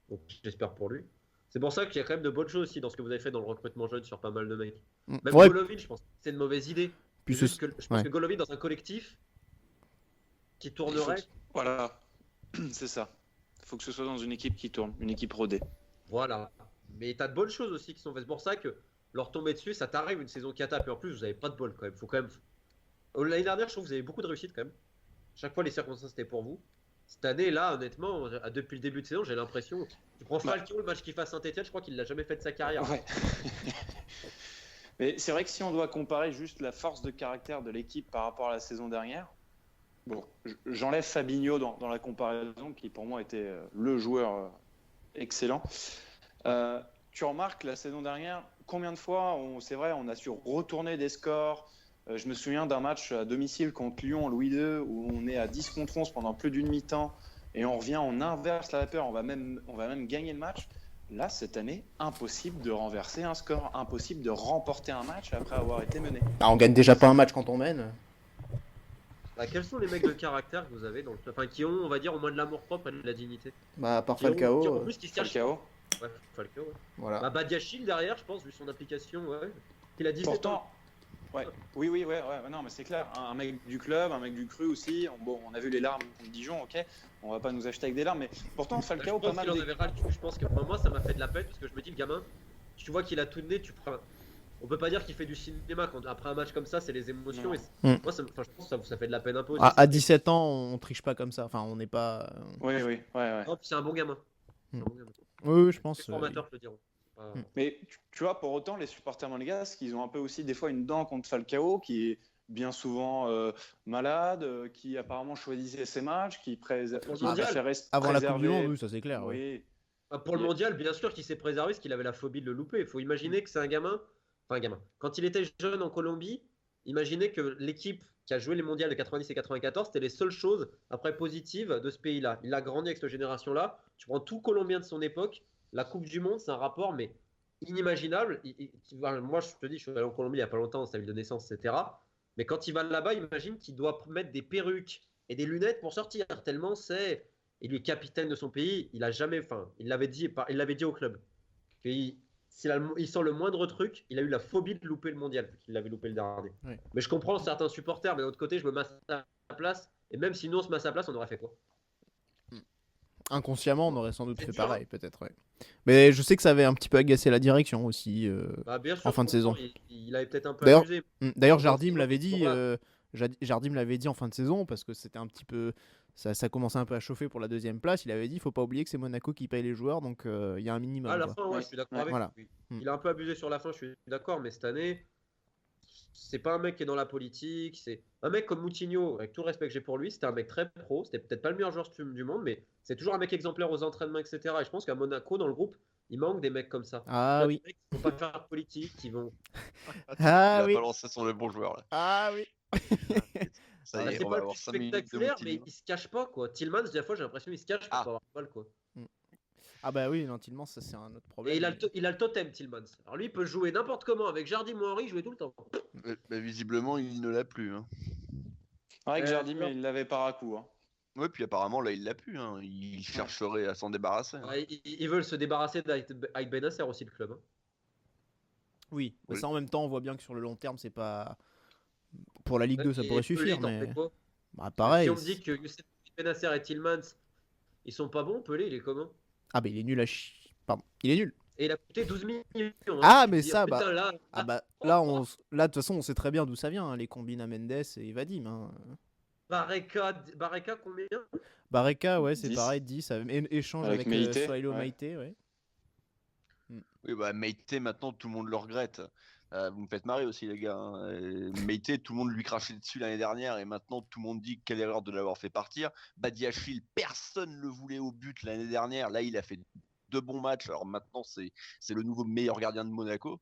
Donc j'espère pour lui. C'est pour ça qu'il y a quand même de bonnes choses aussi dans ce que vous avez fait dans le recrutement jeune sur pas mal de mecs. Même Ouais. Golovin, je pense que c'est une mauvaise idée. Puis C'est juste que, je pense ouais. que Golovin dans un collectif qui tournerait. Voilà, c'est ça. Il faut que ce soit dans une équipe qui tourne, une équipe rodée. Voilà. Mais t'as de bonnes choses aussi qui sont faites. C'est pour ça que leur tomber dessus, ça t'arrive une saison cata. Puis en plus, vous avez pas de bol quand même. Faut quand même. L'année dernière, je trouve que vous avez beaucoup de réussite quand même. Chaque fois, les circonstances étaient pour vous. Cette année, là, honnêtement, depuis le début de saison, j'ai l'impression. Tu prends Falcao, le match qu'il fait à Saint-Etienne, je crois qu'il l'a jamais fait de sa carrière. Ouais. Mais c'est vrai que si on doit comparer juste la force de caractère de l'équipe par rapport à la saison dernière, bon, j'enlève Fabinho dans la comparaison, qui pour moi était le joueur excellent. Tu remarques la saison dernière, combien de fois, c'est vrai, on a su retourner des scores. Je me souviens d'un match à domicile contre Lyon, Louis II, où on est à 10 contre 11 pendant plus d'une mi-temps et on revient, on inverse la vapeur, on va même gagner le match. Là, cette année, impossible de renverser un score, impossible de remporter un match après avoir été mené. On gagne déjà pas un match quand on mène. Bah, quels sont les mecs de caractère que vous avez dans le club, enfin, qui ont, on va dire, au moins de l'amour propre et de la dignité? Bah, à part Qui ont- Falcao. qui ont en plus, qui se cachent. Falcao. Ouais, Falcao, ouais. Voilà. Bah, Badiachil derrière, je pense, vu son application, ouais. Il a 17 ans. Pourtant, ouais. Oui, non, mais c'est clair. Un mec du club, un mec du cru aussi. Bon, on a vu les larmes contre Dijon, ok. On va pas nous acheter avec des larmes, mais pourtant Falcao, je pense pas mal. qu'il en avait ras le cul. Je pense que moi, ça m'a fait de la peine parce que je me dis, le gamin, tu vois qu'il a tout donné, tu prends. On peut pas dire qu'il fait du cinéma quand après un match comme ça, c'est les émotions. Non. Et moi, je pense que ça fait de la peine un peu aussi. À 17 ans, on triche pas comme ça. Enfin, on n'est pas. Oui. Non, puis c'est un bon gamin. C'est un bon gamin. Oui, je pense. Les formateurs te le diront. C'est pas- Mais tu vois, pour autant, les supporters monégasques, ils ont un peu aussi des fois une dent contre Falcao, qui est bien souvent malade, qui apparemment choisissait ses matchs, qui Pour le préférait Avant la Coupe du préserver- Monde, oui, ça c'est clair. ouais. Oui. Pour le mondial, bien sûr qu'il s'est préservé parce qu'il avait la phobie de le louper. Il faut imaginer que c'est un gamin. Enfin, un gamin. Quand il était jeune en Colombie, imaginez que l'équipe qui a joué les mondiales de 90 et 94, c'était les seules choses après positives de ce pays-là. Il a grandi avec cette génération-là. Tu prends tout Colombien de son époque, la Coupe du Monde, c'est un rapport mais inimaginable. Moi, je te dis, je suis allé en Colombie il n'y a pas longtemps, sa ville de naissance, etc. Mais quand il va là-bas, imagine qu'il doit mettre des perruques et des lunettes pour sortir, tellement c'est. Il est capitaine de son pays. Il a jamais, enfin, il l'avait dit au club. Il sent le moindre truc, il a eu la phobie de louper le mondial, vu qu'il l'avait loupé le dernier. Ouais. Mais je comprends certains supporters, mais de l'autre côté, je me mets à sa place. Et même si nous on se met à sa place, on aurait fait quoi? Inconsciemment, on aurait sans doute C'est fait dur, pareil, peut-être. Ouais. Mais je sais que ça avait un petit peu agacé la direction aussi. Bah, bien sûr, En fin de je comprends, saison. il avait peut-être un peu D'ailleurs- abusé. D'ailleurs, Dans Jardim ce- m'avait dit. voilà. Jardim l'avait dit en fin de saison parce que c'était un petit peu. Ça commençait un peu à chauffer pour la deuxième place. Il avait dit, il faut pas oublier que c'est Monaco qui paye les joueurs, donc il y a un minimum. À la quoi. fin, ouais, Ouais. je suis d'accord Ouais. avec Voilà. lui. Mm. Il a un peu abusé sur la fin, je suis d'accord, mais cette année, c'est pas un mec qui est dans la politique. C'est un mec comme Moutinho, avec tout le respect que j'ai pour lui, c'était un mec très pro. C'était peut-être pas le meilleur joueur du monde, mais c'est toujours un mec exemplaire aux entraînements, etc. Et je pense qu'à Monaco, dans le groupe, il manque des mecs comme ça. Ah Des oui. mecs qui vont pas faire de politique, qui vont. Ah il a oui. pas lancé sur le bon joueur là. Ah oui. Ça Bah, y est, c'est on pas va le avoir plus 5 minutes de spectaculaire, mais Moutinho. il se cache pas quoi. Tillmans, des fois, j'ai l'impression qu'il se cache pour Ah. pas avoir de balle quoi. Ah bah oui, non, Tillmans, ça c'est un autre problème. Et il a le totem, Tillmans. Alors lui, il peut jouer n'importe comment avec Jardim ou Henry, jouer tout le temps. Mais visiblement, il ne l'a plus. Hein. C'est vrai que Jardim, alors- il l'avait par à coup. Hein. Ouais, puis apparemment, là, il l'a plus. Hein. Il chercherait à s'en débarrasser. Hein. Ouais, ils veulent se débarrasser d'Aït Benasser aussi, le club. Hein. Oui, mais Oui. ça en même temps, on voit bien que sur le long terme, c'est pas. Pour la Ligue 2, ça Et pourrait Pelé, suffire, t'en mais. fais quoi? Bah pareil. Si on me dit que Youssef Benasser et Tillmans, ils sont pas bons, Pelé, il est comment? Ah bah il est nul à Pardon, il est nul. Et il a coûté 12 millions. Hein. Ah, Tu mais te dis, ça, putain, bah. là, Ah bah là, de toute façon, on sait très bien d'où ça vient, hein, les combines à Mendes et Vadim. Hein. Barreca, combien? Barreca, ouais, c'est 10. pareil, 10. Échange Avec avec Meïté, Sohailo ouais. Meïté, ouais. Oui, bah, Meïté, maintenant, tout le monde le regrette. Vous me faites marrer aussi, les gars. Hein. Meïté, tout le monde lui crachait dessus l'année dernière et maintenant, tout le monde dit quelle erreur de l'avoir fait partir. Badiachil, personne ne le voulait au but l'année dernière. Là, il a fait 2 bons matchs. Alors maintenant, c'est le nouveau meilleur gardien de Monaco.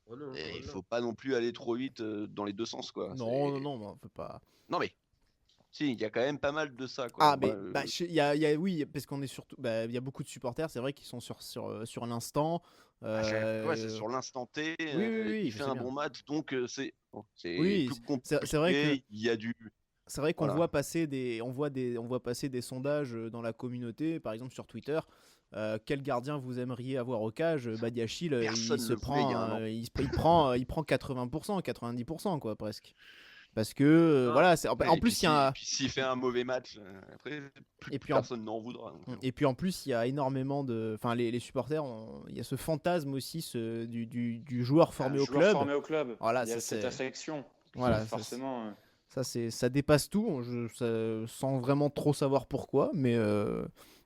Oh non, Et il oh non. faut pas non plus aller trop vite dans les deux sens, quoi. Non, on peut pas. Non, mais si, il y a quand même pas mal de ça, quoi. Ah, mais Moi, bah, oui, parce qu'on est surtout. Bah, il y a beaucoup de supporters, c'est vrai, qui sont sur l'instant. ouais, c'est sur l'instant T. oui, Il je fait sais un bien. bon match, donc c'est Oui, plus compliqué. c'est vrai que. Il y a du C'est vrai qu'on Voilà. voit passer on voit passer des sondages dans la communauté, par exemple sur Twitter. Quel gardien vous aimeriez avoir au cage? Badiachil, Personne il se le voulait il y a un prend, an. il prend 80%, 90% quoi presque. Parce que Ah. voilà, Ouais, en et plus puis il y a puis s'il fait un mauvais match, après, et plus puis personne n'en voudra. Donc, et puis en plus il y a énormément enfin les supporters, il y a ce fantasme aussi du joueur formé Un au joueur club. formé au club. Voilà, Il y a ça cette c'est affection. voilà, Forcément. ça dépasse tout, sans vraiment trop savoir pourquoi, mais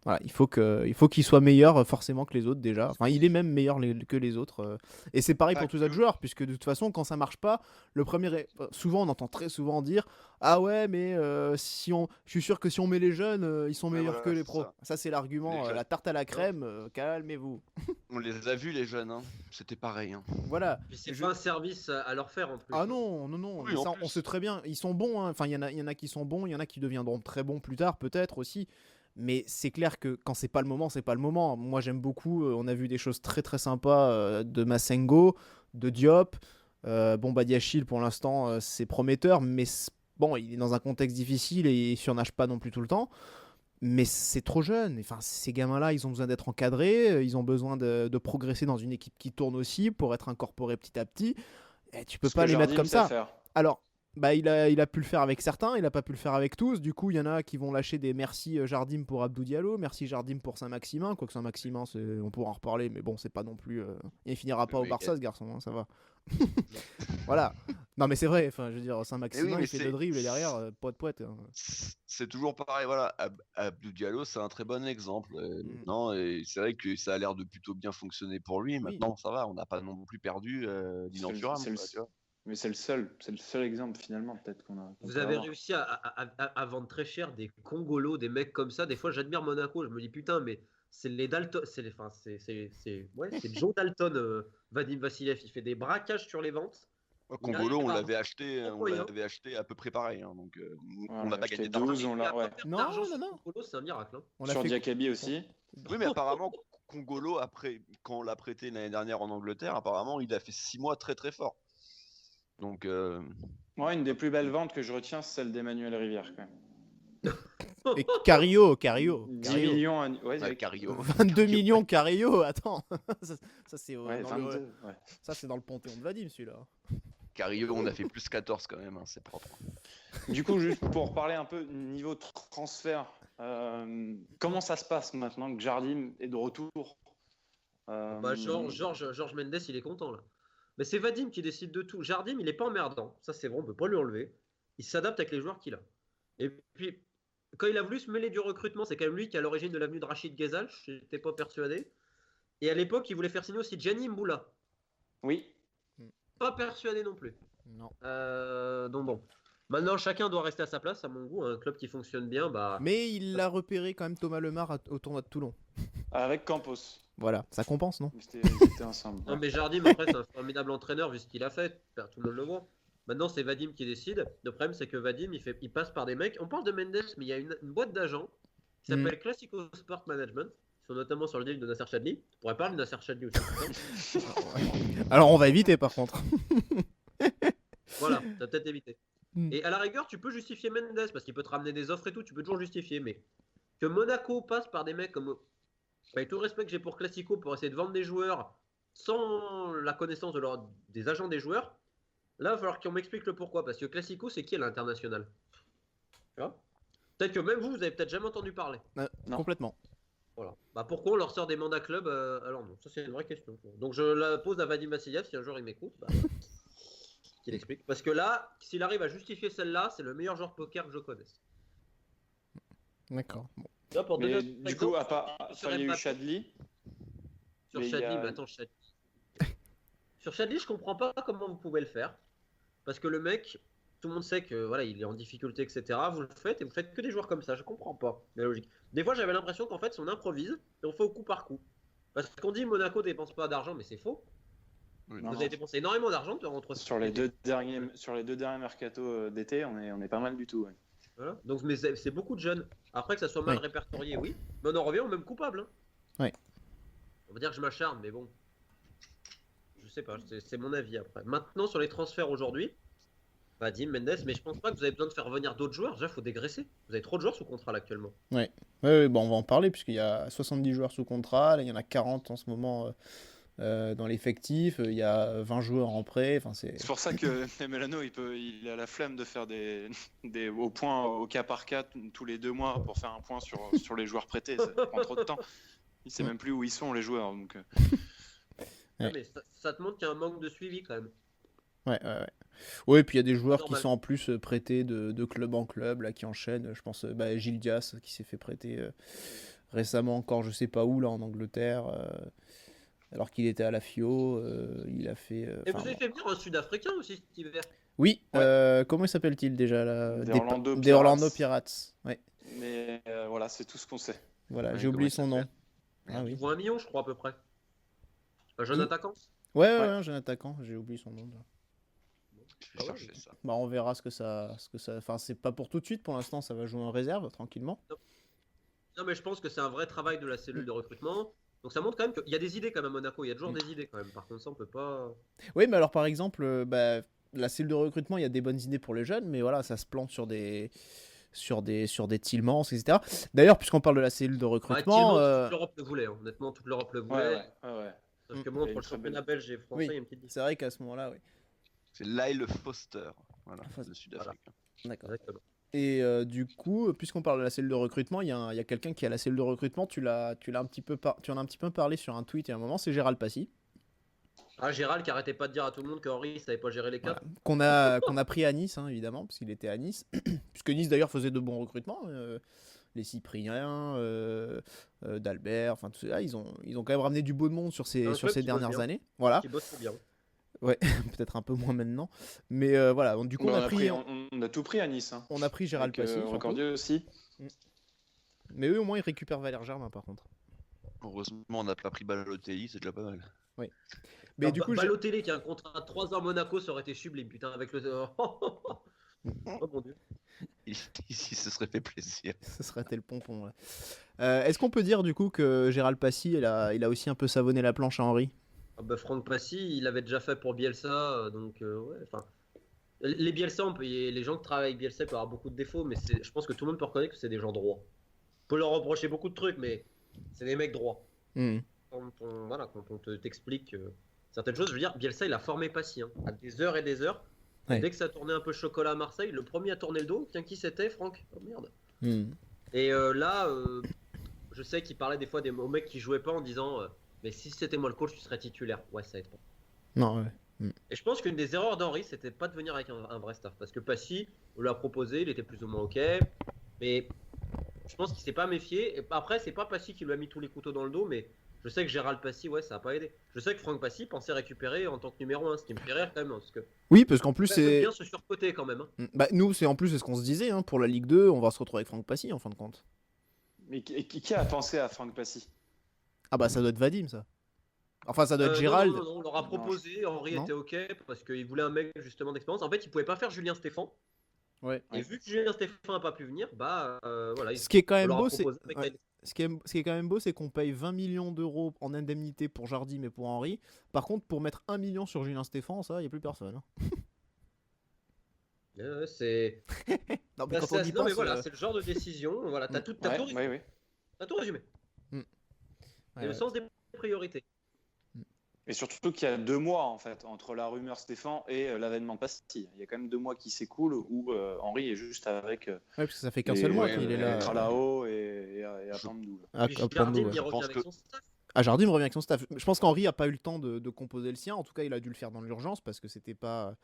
voilà, il faut qu'il soit meilleur forcément que les autres déjà. Enfin, il est même meilleur que les autres. Et c'est pareil Pas pour tous les autres que. joueurs, puisque de toute façon, quand ça marche pas, souvent on entend très souvent dire ah ouais, mais je suis sûr que si on met les jeunes, ils sont Ouais, meilleurs que voilà, les c'est pros. ça. Ça c'est Les l'argument, jeunes. la tarte à la crème. Calmez-vous. On les a vus, les jeunes, hein. C'était pareil. Hein. Voilà. Puis c'est Je- pas un service à leur faire en plus. Ah non, non, non, Oui, mais en ça, plus. on sait très bien, ils sont bons, hein. Enfin, il y en a qui sont bons, il y en a qui deviendront très bons plus tard, peut-être aussi. Mais c'est clair que quand c'est pas le moment, c'est pas le moment. Moi, j'aime beaucoup, on a vu des choses très très sympas de Massengo, de Diop. Bon, Badiachil, pour l'instant, c'est prometteur, mais bon, il est dans un contexte difficile et il surnage pas non plus tout le temps. Mais c'est trop jeune. Enfin, ces gamins-là, ils ont besoin d'être encadrés, ils ont besoin de progresser dans une équipe qui tourne aussi pour être incorporés petit à petit. Et tu peux Ce pas que les mettre Jardim comme sait ça. faire. Alors, bah, il a pu le faire avec certains, il a pas pu le faire avec tous. Du coup, il y en a qui vont lâcher des merci Jardim pour Abdou Diallo, merci Jardim pour Saint-Maximin. Quoique Saint-Maximin, on pourra en reparler, mais bon, c'est pas non plus. Il finira pas au Oui, Barça, ce garçon, hein, ça va. Voilà. Non, mais c'est vrai, enfin, je veux dire, Mais oui, Saint-Maximin, mais il fait deux dribbles et derrière, poète. Hein. c'est toujours pareil. Voilà, Abdou Diallo, c'est un très bon exemple. Maintenant, et c'est vrai que ça a l'air de plutôt bien fonctionner pour lui. Oui. Maintenant, ça va, on n'a pas non plus perdu d'Inan Thuram, C'est le- quoi, tu vois. Mais c'est le seul exemple finalement peut-être qu'on a. Vous avez réussi à vendre très cher des Congolos, des mecs comme ça. Des fois, j'admire Monaco. Je me dis putain, mais c'est les Dalton, c'est Joe Dalton, Vadim Vassiliev. Il fait des braquages sur les ventes. Congolo, on arrive à l'avait acheté, moyen. à peu près pareil. Hein, donc, Ouais, on n'a pas gagné 12, d'argent. on l'a. Ouais. Non. Congolo, c'est un miracle. Hein. On l'a Sur fait- Diakabi aussi. Oui, mais apparemment, Congolo, après, quand on l'a prêté l'année dernière en Angleterre, apparemment, il a fait 6 mois très très fort. Donc, Moi, une des plus belles ventes que je retiens, c'est celle d'Emmanuel Rivière quand même. Et Carillo. 10 millions. Ouais, Carillo. 22 millions Carillo, attends. ça, c'est Ouais, dans 22. le... Ouais. Ça, c'est dans le panthéon de Vadim, celui-là. Carillo, on a fait plus 14 quand même, hein, c'est propre. Du coup, juste pour parler un peu niveau transfert, comment ça se passe maintenant que Jardim est de retour? Georges Mendes, il est content là. Mais c'est Vadim qui décide de tout. Jardim, il est pas emmerdant. Ça, c'est vrai, on peut pas lui enlever. Il s'adapte avec les joueurs qu'il a. Et puis, quand il a voulu se mêler du recrutement, c'est quand même lui qui est à l'origine de l'avenue de Rachid Ghezal. Je n'étais pas persuadé. Et à l'époque, il voulait faire signer aussi Gianni Mboula. Oui. Pas persuadé non plus. Non. Donc bon. Maintenant, chacun doit rester à sa place, à mon goût. Un club qui fonctionne bien, bah. Mais il l'a repéré quand même, Thomas Lemar, au tournoi de Toulon. Avec Campos. Voilà, ça compense, non? C'était ensemble. Non, mais Jardim, après, c'est un formidable entraîneur vu ce qu'il a fait. Tout le monde le voit. Maintenant, c'est Vadim qui décide. Le problème, c'est que Vadim, il passe par des mecs. On parle de Mendes, mais il y a une boîte d'agents qui s'appelle Classico Sport Management. Ils sont notamment sur le deal de Nasser Chadli. On pourrait parler de Nasser Chadli aussi. Alors, on va éviter, par contre. Voilà, t'as peut-être évité. Et à la rigueur, tu peux justifier Mendes parce qu'il peut te ramener des offres et tout. Tu peux toujours justifier. Mais que Monaco passe par des mecs comme. Avec tout le respect que j'ai pour Classico pour essayer de vendre des joueurs sans la connaissance des agents des joueurs, là, il va falloir qu'on m'explique le pourquoi. Parce que Classico, c'est qui à l'international? Tu vois? Peut-être que même vous avez peut-être jamais entendu parler. Complètement. Voilà. Bah pourquoi on leur sort des mandats club alors non, ça c'est une vraie question. Donc je la pose à Vadim Vassiliev si un jour il m'écoute. Bah, qu'il explique. Parce que là, s'il arrive à justifier celle-là, c'est le meilleur joueur de poker que je connaisse. D'accord. Bon. Là, pour Mais donner du coup, il y a eu Chadli. Sur Chadli, mais attends, Chadli. Sur Chadli, je comprends pas comment vous pouvez le faire. Parce que le mec, tout le monde sait que voilà, il est en difficulté, etc. Vous le faites et vous faites que des joueurs comme ça. Je comprends pas la logique. Des fois, j'avais l'impression qu'en fait, on improvise et on fait au coup par coup. Parce qu'on dit Monaco dépense pas d'argent, mais c'est faux. Oui, Vous avez dépensé énormément d'argent entre sur les deux derniers mercato d'été, on est pas mal du tout. Ouais. Voilà. Donc, mais c'est beaucoup de jeunes. Après que ça soit mal répertorié, oui. Mais on en revient au même coupable. Hein. Ouais. On va dire que je m'acharne, mais bon. Je sais pas, c'est mon avis après. Maintenant, sur les transferts aujourd'hui, Vadim, Mendes, mais je pense pas que vous avez besoin de faire venir d'autres joueurs. Déjà, il faut dégraisser. Vous avez trop de joueurs sous contrat là, actuellement. Ouais. Ouais, bon, on va en parler puisqu'il y a 70 joueurs sous contrat, là il y en a 40 en ce moment dans l'effectif, il y a 20 joueurs en prêt, enfin C'est pour ça que Melano, il a la flemme de faire des au point, au cas par cas, tous les 2 mois pour faire un point sur les joueurs prêtés. Ça prend trop de temps. Il sait même plus où ils sont, les joueurs. Donc, Ouais. Mais ça te montre qu'il y a un manque de suivi quand même. Ouais, ouais, ouais. Ouais, et puis il y a des joueurs qui Normal. sont en plus prêtés de club en club, là, qui enchaînent. Je pense Gilles Dias qui s'est fait prêter récemment encore, je sais pas où, là, en Angleterre, alors qu'il était à la FIO. Il a fait. Et vous avez fait venir un Sud-Africain aussi cet hiver. Oui, Ouais. Comment il s'appelle-t-il déjà là Des Orlando Des Pirates. Orlando Pirates. Ouais, mais voilà, c'est tout ce qu'on sait. voilà, Ouais, j'ai oublié comment son il nom. Ah Il oui. vaut 1 million, je crois, à peu près. Un jeune Qui attaquant. Ouais, Ouais. un jeune attaquant, j'ai oublié son nom. Déjà. Je vais chercher ça. Bah, on verra ce que ça. Enfin, c'est pas pour tout de suite, pour l'instant, ça va jouer en réserve, tranquillement. Non, mais je pense que c'est un vrai travail de la cellule de recrutement. Donc ça montre quand même qu'il y a des idées quand même à Monaco. Il y a toujours des idées quand même. Par contre, ça, on peut pas. Oui, mais alors par exemple, la cellule de recrutement, il y a des bonnes idées pour les jeunes, mais voilà, ça se plante sur des Tillmans, etc. D'ailleurs, puisqu'on parle de la cellule de Ouais, recrutement, Tillmans, toute l'Europe le voulait. Hein. Honnêtement, toute l'Europe le voulait. Ouais. Sauf que Mm. bon, Il y a entre une le très championnat belle- belge et français, Oui. il y a une petite différence. c'est vrai qu'à ce moment-là, oui. C'est Lyle Foster, voilà, Foster. le Sud-Africain. D'accord. Exactement. Et du coup, puisqu'on parle de la cellule de recrutement, il y a quelqu'un qui a la cellule de recrutement. Tu en as un petit peu parlé sur un tweet il y a un moment. C'est Gérald Passy, Ah, Gérald qui arrêtait pas de dire à tout le monde qu'Henri savait pas gérer les voilà, quatre. qu'on a pris à Nice, hein, évidemment, parce qu'il était à Nice, puisque Nice d'ailleurs faisait de bons recrutements. Les Cypriens, d'Albert, enfin tout ça, ils ont quand même ramené du beau monde sur Un ces club qui bosse dernières bien. années. Voilà, Qui bosse trop bien. ouais, peut-être un peu moins maintenant, mais voilà. Donc, du coup, Bah, on a tout pris à Nice. Hein. on a pris Gérald Avec, Passy, surtout. Recordieu aussi. Mais eux au moins ils récupèrent Valère Germain par contre. Heureusement, on n'a pas pris Balotelli, c'est déjà pas mal. Mais Alors, du coup, Balotelli qui a un contrat de 3 ans à Monaco, ça aurait été sublime, putain, avec le. Oh mon dieu. Ici, ce serait fait plaisir. ce serait tel pompon. Ouais. Est-ce qu'on peut dire du coup que Gérald Passy, il a aussi un peu savonné la planche à Henry? Ah bah, Franck Passy, il avait déjà fait pour Bielsa, donc ouais, enfin. Les Bielsa, les gens qui travaillent avec Bielsa peuvent avoir beaucoup de défauts, mais je pense que tout le monde peut reconnaître que c'est des gens droits. On peut leur reprocher beaucoup de trucs, mais c'est des mecs droits. Hmm. Quand on t'explique certaines choses, je veux dire, Bielsa, il a formé Passy, hein, à des heures et des heures. Ouais. Et dès que ça tournait un peu chocolat à Marseille, le premier à tourner le dos, tiens, qui c'était, Franck? Oh merde. Hmm. Et là, je sais qu'il parlait des fois aux mecs qui jouaient pas en disant mais si c'était moi le coach, tu serais titulaire. Ouais, ça aide pas. Non, ouais. Et je pense qu'une des erreurs d'Henry, c'était pas de venir avec un vrai staff. Parce que Passy, on l'a proposé, il était plus ou moins ok. Mais je pense qu'il s'est pas méfié. Et après, c'est pas Passy qui lui a mis tous les couteaux dans le dos, mais je sais que Gérald Passy, ouais, ça a pas aidé. Je sais que Franck Passy pensait récupérer en tant que numéro 1, ce qui me fait rire quand même. Hein, parce que Oui, parce qu'en plus ça c'est. bien se surcoter quand même. Hein. Bah, nous, c'est en plus c'est ce qu'on se disait, hein, pour la Ligue 2, on va se retrouver avec Franck Passy en fin de compte. Mais qui a pensé à Franck Passy? Ah bah ça doit être Vadim ça. Enfin ça doit être Non, Gérald. non, on leur a proposé, Henry Non. était ok parce qu'il voulait un mec justement d'expérience. En fait, il pouvait pas faire Julien Stéphan. Ouais. Et vu que Julien Stéphan n'a pas pu venir, bah voilà. Ce qui est quand on même leur a beau, c'est. proposé un mec Ouais. Ce qui est quand même beau, c'est qu'on paye 20 millions d'euros en indemnité pour Jardim et pour Henry. Par contre, pour mettre 1 million sur Julien Stéphan, ça, il n'y a plus personne. Hein. C'est. Non, mais Bah, quand on y non, mais pense, voilà, c'est le genre de décision. Voilà, t'as tout, Ouais, tout résumé. oui. T'as tout résumé. ouais, Et le ouais. sens des priorités. Et surtout qu'il y a 2 mois en fait entre la rumeur Stéphane et l'avènement de Passy. Il y a quand même 2 mois qui s'écoulent où Henry est juste avec Ouais, parce que ça fait qu'un seul mois qu'il est là. Tralao et Apandou. À Puis Pandou, Jardim, ouais. il revient pense avec que- son staff. Ah, Jardim revient avec son staff. Je pense qu'Henry a pas eu le temps de composer le sien. En tout cas, il a dû le faire dans l'urgence parce que c'était pas.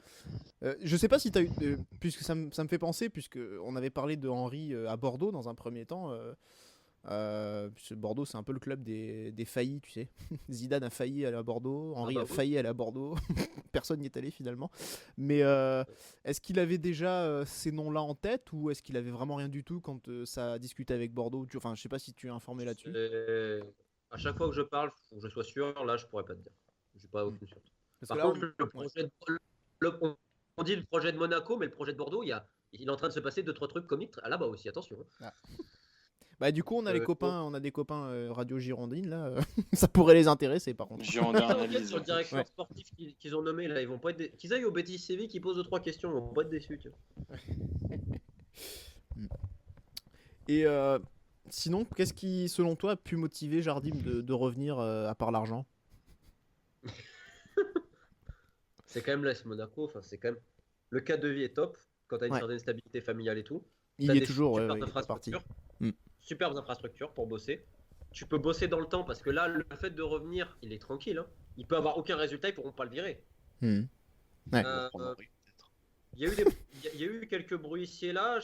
Je sais pas si tu as eu. Puisque ça me fait penser, puisque on avait parlé de Henry à Bordeaux dans un premier temps. Puisque Bordeaux, c'est un peu le club des faillis, tu sais. Zidane a failli aller à Bordeaux, Henry bah a oui. failli aller à Bordeaux. Personne n'y est allé finalement. Mais est-ce qu'il avait déjà ces noms-là en tête ou est-ce qu'il avait vraiment rien du tout quand ça a discuté avec Bordeaux? Enfin, je sais pas si tu es informé là-dessus. À chaque fois que je parle, faut que je sois sûr. Là, je pourrais pas te dire. J'ai pas aucune certitude. Parce Par que là, contre, le projet on dit le projet de Monaco, mais le projet de Bordeaux, il est en train de se passer 2-3 trucs comiques là-bas aussi. Attention. Hein. Bah du coup on a Euh, on a des copains Radio Girondine là, ça pourrait les intéresser par contre. Girondin T'inquiète, analyse. sur le directeur Ouais. sportif qu'ils ont nommé là, ils vont pas être qu'ils aillent au Betis Séville, qu'ils posent 2-3 questions, ils vont pas être déçus. Tu vois. Et sinon, qu'est-ce qui selon toi a pu motiver Jardim de revenir à part l'argent? C'est quand même l'AS Monaco, enfin c'est quand même le cadre de vie est top quand t'as une Ouais. certaine stabilité familiale et tout. Il T'as y est des toujours, ouais, superbes ouais, il est pas parti. infrastructures, Mm. superbes infrastructures pour bosser. Tu peux bosser dans le temps parce que là, le fait de revenir, il est tranquille. Hein. Il peut avoir aucun résultat, ils pourront pas le virer. Hmm. Ouais. Euh, Prendre Henry, peut-être. Il y a eu il y a eu quelques bruits ici et là.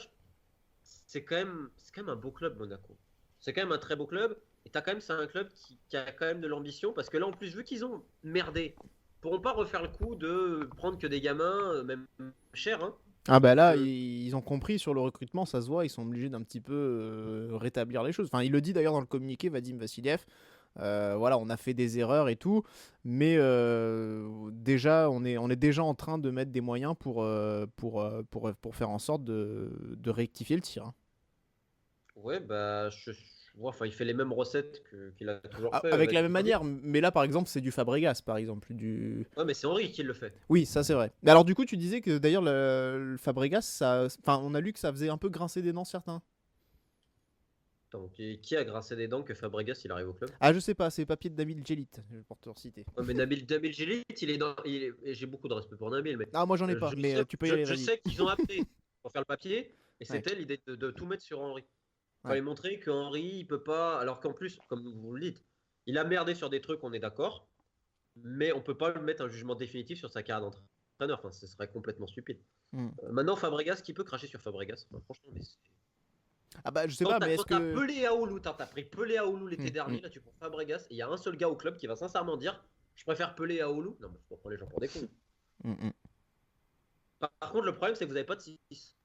C'est quand même un beau club, Monaco. C'est quand même un très beau club. Et t'as quand même, c'est un club qui a quand même de l'ambition parce que là, en plus, vu qu'ils ont merdé, ils pourront pas refaire le coup de prendre que des gamins, même chers. Hein. Ah bah là, Euh, ils ont compris sur le recrutement, ça se voit, ils sont obligés d'un petit peu rétablir les choses. Enfin, il le dit d'ailleurs dans le communiqué, Vadim Vassiliev. Voilà, on a fait des erreurs et tout, mais déjà, on est déjà en train de mettre des moyens pour faire en sorte de rectifier le tir. Hein. Ouais, bah, vois, enfin, il fait les mêmes recettes qu'il a toujours fait. Avec la même manière, mais là par exemple, c'est du Fabregas par exemple. Ouais, mais c'est Henry qui le fait. Oui, ça c'est vrai. Mais alors du coup, tu disais que d'ailleurs le Fabregas, on a lu que ça faisait un peu grincer des dents certains. Attends, qui a grincé des dents que Fabregas il arrive au club? Ah, je sais pas, c'est papier de Nabil Djelit, pour te reciter. Ouais, mais Nabil Djellit, et j'ai beaucoup de respect pour Nabil, mais Ah, moi j'en ai pas, mais tu peux y aller, je vas-y. sais qu'ils ont appelé pour faire le papier, et Ouais. c'était l'idée de tout mettre sur Henry. Il Ouais. fallait montrer que Henry, il peut pas, alors qu'en plus, comme vous le dites, il a merdé sur des trucs, on est d'accord, mais on peut pas lui mettre un jugement définitif sur sa carrière d'entraîneur. Enfin, ce serait complètement stupide. Hmm. Maintenant, Fabregas, qui peut cracher sur Fabregas? Enfin, franchement, mais Ah bah je sais quand pas, mais est-ce t'as que... Pelé à Oulu, t'as pris Pelé à Oulu l'été Mm, dernier, mm. là tu prends Fabregas, et il y a un seul gars au club qui va sincèrement dire je préfère Pelé à Oulu. Non, mais faut pas prendre les gens pour des cons. Mm. Par contre, le problème, c'est que vous n'avez pas de 6.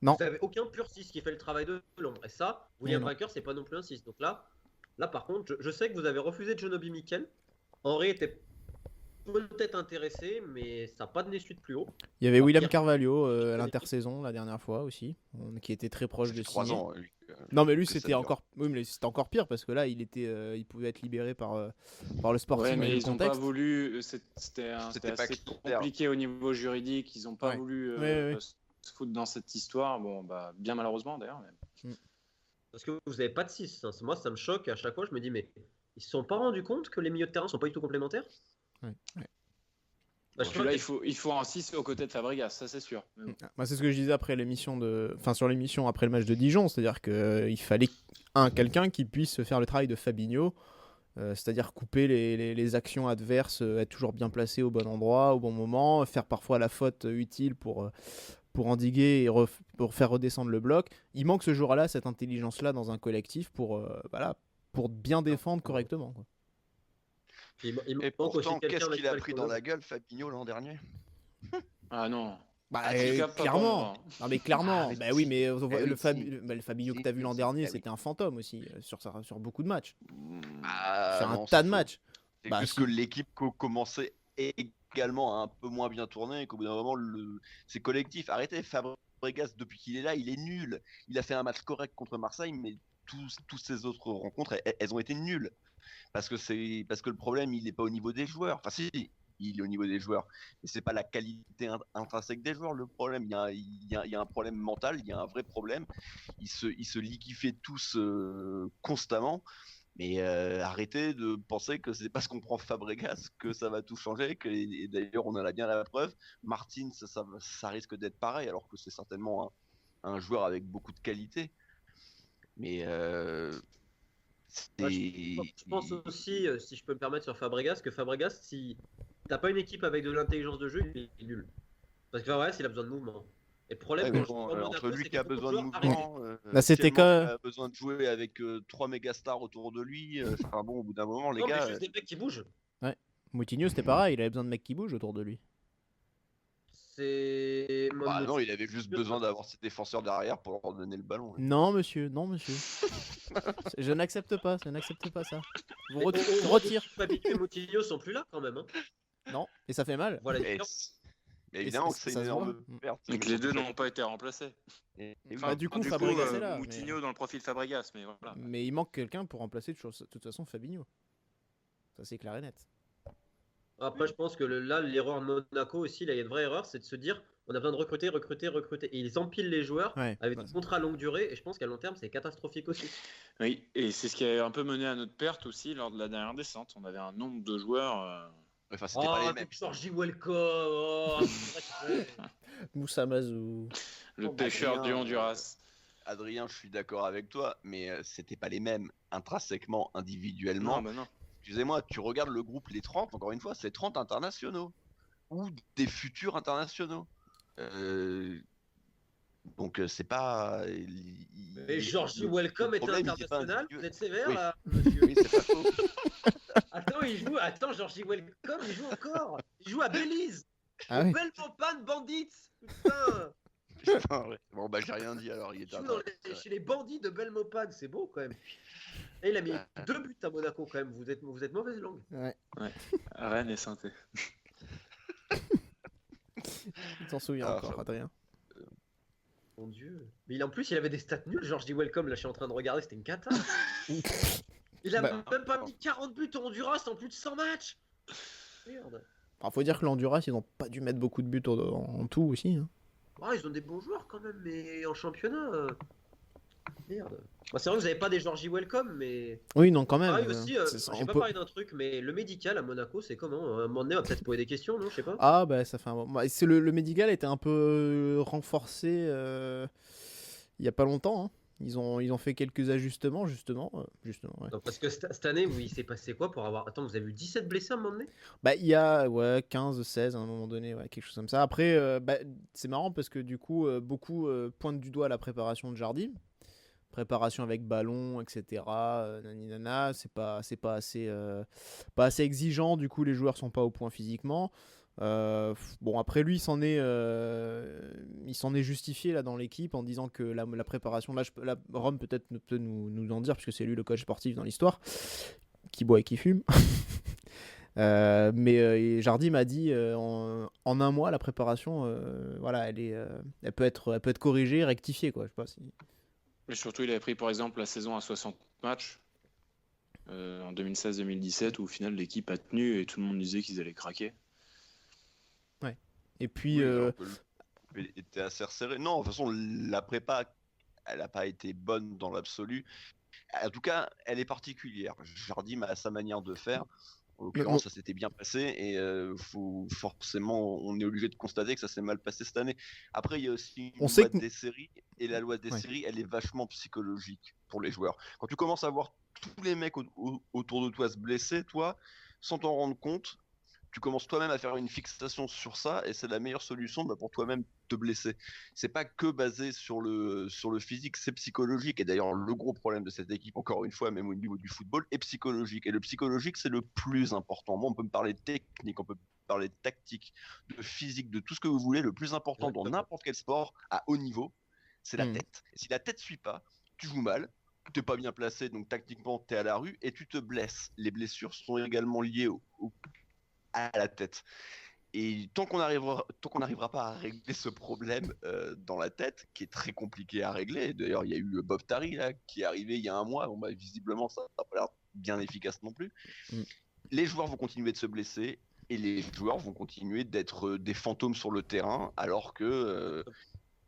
Non. Vous n'avez aucun pur 6 qui fait le travail de l'ombre. Et ça, William non. Vainqueur, c'est pas non plus un 6. Donc là par contre, je sais que vous avez refusé Jonobi Mikel. Henry était peut-être intéressé, mais ça n'a pas donné suite plus haut. Il y avait Alors, William Pierre- Carvalho à l'intersaison la dernière fois aussi, qui était très proche Ça de fait 3 signer. ans. Lui, Non mais lui que ça c'était dure. encore, oui, mais c'était encore pire parce que là il pouvait être libéré par le sportif Ouais, et mais le ils n'ont pas contexte. voulu. C'était C'était pas assez clair. compliqué au niveau juridique. Ils n'ont pas Ouais. voulu Ouais. se foutre dans cette histoire. Bon, bah, bien malheureusement d'ailleurs. Mais... Parce que vous n'avez pas de 6. Moi, ça me choque. À chaque fois, je me dis, mais ils se sont pas rendus compte que les milieux de terrain sont pas du tout complémentaires? Ouais. Bah, je Puis crois là, que- il faut un 6 aux côtés de Fabregas, ça c'est sûr. Mais bon. Moi, c'est ce que je disais après sur l'émission après le match de Dijon, c'est-à-dire qu'il fallait quelqu'un qui puisse faire le travail de Fabinho, c'est-à-dire couper les actions adverses, être toujours bien placé au bon endroit, au bon moment, faire parfois la faute utile pour endiguer et pour faire redescendre le bloc. Il manque ce jour-là cette intelligence-là dans un collectif pour bien défendre correctement. Quoi. Puis il Et manque aussi pourtant, quelqu'un qu'est-ce avec qu'il a Falcao. pris dans la gueule, Fabinho, l'an dernier? Ah non. Bah, Ah, tu captes pas pour clairement. moi. Non mais clairement. Ah, mais bah oui, mais oui, le si. Fabinho que Si, t'as vu l'an si, dernier, ah oui. c'était un fantôme aussi sur beaucoup de matchs. Ah, Sur un non, tas c'est de faux. matchs. C'est Bah, juste si. que l'équipe commençait également à un peu moins bien tourner et qu'au bout d'un moment, c'est collectif. Arrêtez, Fabregas, depuis qu'il est là, il est nul. Il a fait un match correct contre Marseille, mais tous ces autres rencontres, elles ont été nulles. Parce que le problème, il n'est pas au niveau des joueurs. Enfin, si, il est au niveau des joueurs. Mais c'est pas la qualité intrinsèque des joueurs le problème. Il y a un problème mental, il y a un vrai problème. Ils se liquéfient tous constamment. Mais arrêtez de penser que c'est parce qu'on prend Fabregas que ça va tout changer. Et d'ailleurs, on en a bien la preuve. Martin, ça risque d'être pareil, alors que c'est certainement un joueur avec beaucoup de qualité. Mais Ouais, je pense aussi, si je peux me permettre sur Fabregas, que Fabregas, si t'as pas une équipe avec de l'intelligence de jeu, il est nul. Parce que Fabregas, il a besoin de mouvement. Et le problème, Ouais, mais quand je bon, vois Monaco, entre lui c'est qui a que beaucoup besoin de joueurs arrivent. mouvement, Là, c'était Tielemans quand- qui a besoin de jouer avec 3 mégastars autour de lui. Enfin bon, au bout d'un moment, les Non, mais gars. juste des mecs qui bougent. Moutinho c'était pareil, il avait besoin de mecs qui bougent autour de lui. C'est. Bah non, il avait juste besoin d'avoir ses défenseurs derrière pour leur donner le ballon. Non monsieur, non monsieur. je n'accepte pas ça. Vous Mais retire. Fabinho et Moutinho sont plus là quand même. Hein. Non, et ça fait mal. Voilà. Et Évidemment que c'est une ça se énorme voit. perte. Et que les deux n'ont pas été remplacés. Et Bah, du coup, Fabregas est là, Moutinho dans le profil Fabregas, mais voilà. Mais il manque quelqu'un pour remplacer de toute façon Fabinho. Ça c'est clair et net. Après, je pense que là, l'erreur de Monaco aussi, là, il y a une vraie erreur, c'est de se dire on a besoin de recruter. Et ils empilent les joueurs Ouais. avec des contrats à longue durée. Et je pense qu'à long terme, c'est catastrophique aussi. Oui, et c'est ce qui a un peu mené à notre perte aussi lors de la dernière descente. On avait un nombre de joueurs. Enfin, c'était pas les mêmes. Georgie Welcome. Oh, c'est vrai que- Moussa Mazou. Le Bon, pêcheur Adrien, du Honduras. Adrien, je suis d'accord avec toi, mais c'était pas les mêmes intrinsèquement, individuellement. Non, bah non. Excusez-moi, tu regardes le groupe Les 30, encore une fois, c'est 30 internationaux. Ou des futurs internationaux. Donc c'est pas... Mais Georgie Welcome est international. Vous êtes sévère Oui. là, monsieur. Oui, c'est pas faux. Attends, Georgie Welcome, il joue encore. Il joue à Belize. Ah oui. Belmopan Bandits. Putain. Putain, ouais. Bon, bah j'ai rien dit alors. Il Il était joue chez les bandits de Belmopan. C'est beau quand même. Et il a mis 2 buts à Monaco quand même. Vous êtes mauvaise langue. Ouais. Rennes et Saint-Étienne. Tu t'en souviens Ah, encore, ça- Adrien. Mon dieu. Mais en plus, il avait des stats nuls. Georgie Welcome, là, je suis en train de regarder. C'était une cata. Il a Bah. même pas mis 40 buts au Honduras en plus de 100 matchs. Merde. Alors, faut dire que l'Honduras, ils ont pas dû mettre beaucoup de buts en tout aussi. Hein. Ah, ils ont des bons joueurs quand même, mais en championnat. Merde. Bah, c'est vrai que vous n'avez pas des Georgie Welcome, mais. Oui, non, quand même. Pareil aussi, c'est- j'ai on pas peut- parlé d'un truc, mais le médical à Monaco, c'est comment? À un moment donné, on va peut-être se poser des questions, non? Je sais pas. Ah, bah ça fait un moment. Bah, c'est le médical était un peu renforcé il y a pas longtemps. Hein. Ils ont fait quelques ajustements, justement. Ouais. Non, parce que cette année, il s'est passé quoi pour avoir. Attends, vous avez eu 17 blessés à un moment donné? Bah, il y a 15, 16 à un moment donné, quelque chose comme ça. Après, bah, c'est marrant parce que du coup, beaucoup pointent du doigt la préparation de Jardim. Préparation avec ballon, etc. Nani nana, c'est pas assez exigeant. Du coup, les joueurs sont pas au point physiquement. Bon, après lui, il s'en est justifié là dans l'équipe en disant que la préparation, là, Rome peut-être peut nous en dire puisque c'est lui le coach sportif dans l'histoire, qui boit et qui fume. Mais Jardim a dit en un mois la préparation, voilà, elle peut être corrigée, rectifiée quoi. Je sais pas si. Mais surtout, il avait pris par exemple la saison à 60 matchs en 2016-2017 où au final l'équipe a tenu et tout le monde disait qu'ils allaient craquer. Et puis, Oui, alors que le groupe était assez resserré. Non, de toute façon, la prépa, elle n'a pas été bonne dans l'absolu. En tout cas, elle est particulière. Jardim a sa manière de faire. En l'occurrence, ça s'était bien passé et forcément, on est obligé de constater que ça s'est mal passé cette année. Après, il y a aussi une loi des séries et la loi des séries, elle est vachement psychologique pour les joueurs. Quand tu commences à voir tous les mecs autour de toi se blesser, toi, sans t'en rendre compte, tu commences toi-même à faire une fixation sur ça et c'est la meilleure solution pour toi-même te blesser. C'est pas que basé sur le physique, c'est psychologique. Et d'ailleurs, le gros problème de cette équipe, encore une fois, même au niveau du football, est psychologique. Et le psychologique, c'est le plus important. Moi, on peut me parler de technique, on peut parler de tactique, de physique, de tout ce que vous voulez. Le plus important dans n'importe quel sport à haut niveau, c'est la tête. Et si la tête suit pas, tu joues mal. T'es pas bien placé, donc tactiquement, t'es à la rue et tu te blesses. Les blessures sont également liées à la tête. Et tant qu'on n'arrivera pas à régler ce problème dans la tête, qui est très compliqué à régler, d'ailleurs il y a eu Bob Tari là, qui est arrivé il y a un mois, bon, bah, visiblement ça n'a pas l'air bien efficace non plus. Les joueurs vont continuer de se blesser et les joueurs vont continuer d'être des fantômes sur le terrain alors que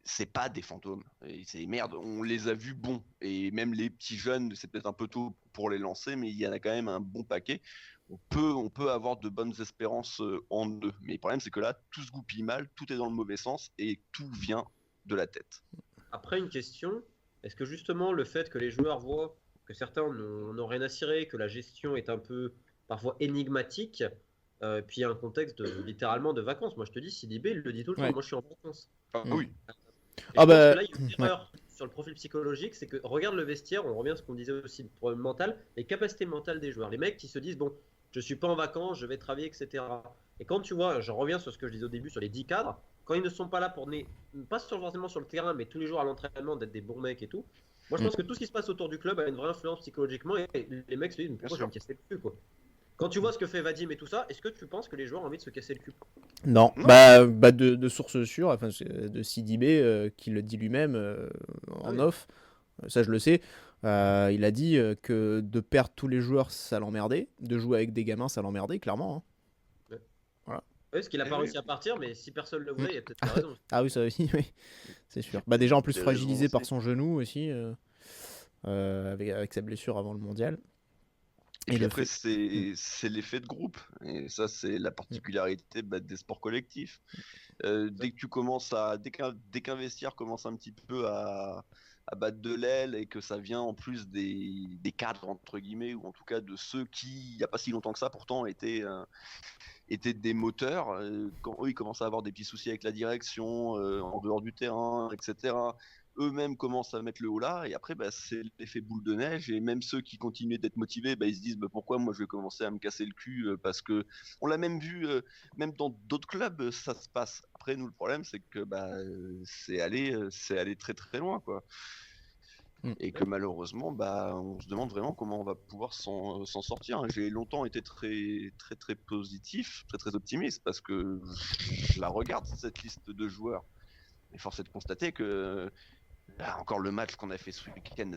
c'est pas des fantômes. Et c'est merde, on les a vus bons. Et même les petits jeunes, c'est peut-être un peu tôt pour les lancer, mais il y en a quand même un bon paquet. On peut avoir de bonnes espérances en eux. Mais le problème, c'est que là, tout se goupille mal, tout est dans le mauvais sens et tout vient de la tête. Après, une question, est-ce que justement le fait que les joueurs voient que certains n'ont rien à cirer, que la gestion est un peu parfois énigmatique, puis il y a un contexte littéralement de vacances. Moi, je te dis, Sidibé, il le dit tout le temps, moi je suis en vacances. Ah oui. Et je pense que là, il y a une erreur sur le profil psychologique, c'est que regarde le vestiaire, on revient à ce qu'on disait aussi, le problème mental, les capacités mentales des joueurs. Les mecs qui se disent, bon, je suis pas en vacances, je vais travailler, etc. Et quand tu vois, je reviens sur ce que je disais au début sur les 10 cadres, quand ils ne sont pas là pour pas forcément sur le terrain, mais tous les jours à l'entraînement, d'être des bons mecs et tout, moi je pense que tout ce qui se passe autour du club a une vraie influence psychologiquement et les mecs se disent, mais pourquoi je vais me casser le cul, quoi. Quand tu vois ce que fait Vadim et tout ça, est-ce que tu penses que les joueurs ont envie de se casser le cul? Non, Non. bah de sources sûres, enfin c'est de CDB qui le dit lui-même en Oui. off, ça je le sais. Il a dit que de perdre tous les joueurs ça l'emmerdait, de jouer avec des gamins ça l'emmerdait clairement. Hein. Oui, parce qu'il a Eh pas oui. réussi à partir, mais si personne le voulait, il y a peut-être pas raison. Ah oui, ça aussi, oui, c'est sûr. Bah déjà en plus Des raisons fragilisé par aussi. son genou aussi, avec sa blessure avant le mondial. Et Et puis le après, fait. c'est l'effet de groupe. Et ça, c'est la particularité des sports collectifs. Dès que tu commences dès qu'un vestiaire commence un petit peu à battre de l'aile et que ça vient en plus des cadres, entre guillemets, ou en tout cas de ceux qui, il n'y a pas si longtemps que ça, pourtant étaient des moteurs, quand eux, ils commencent à avoir des petits soucis avec la direction, en dehors du terrain, etc. Eux-mêmes commencent à mettre le haut là, et après, bah, c'est l'effet boule de neige, et même ceux qui continuaient d'être motivés, bah, ils se disent bah, pourquoi moi je vais commencer à me casser le cul, parce que on l'a même vu, même dans d'autres clubs, ça se passe. Après, nous, le problème, c'est que bah, c'est allé très très loin, quoi. Et que malheureusement, bah, on se demande vraiment comment on va pouvoir s'en sortir. J'ai longtemps été très très très positif, très très optimiste, parce que je la regarde cette liste de joueurs. Et force est de constater que là, encore le match qu'on a fait ce week-end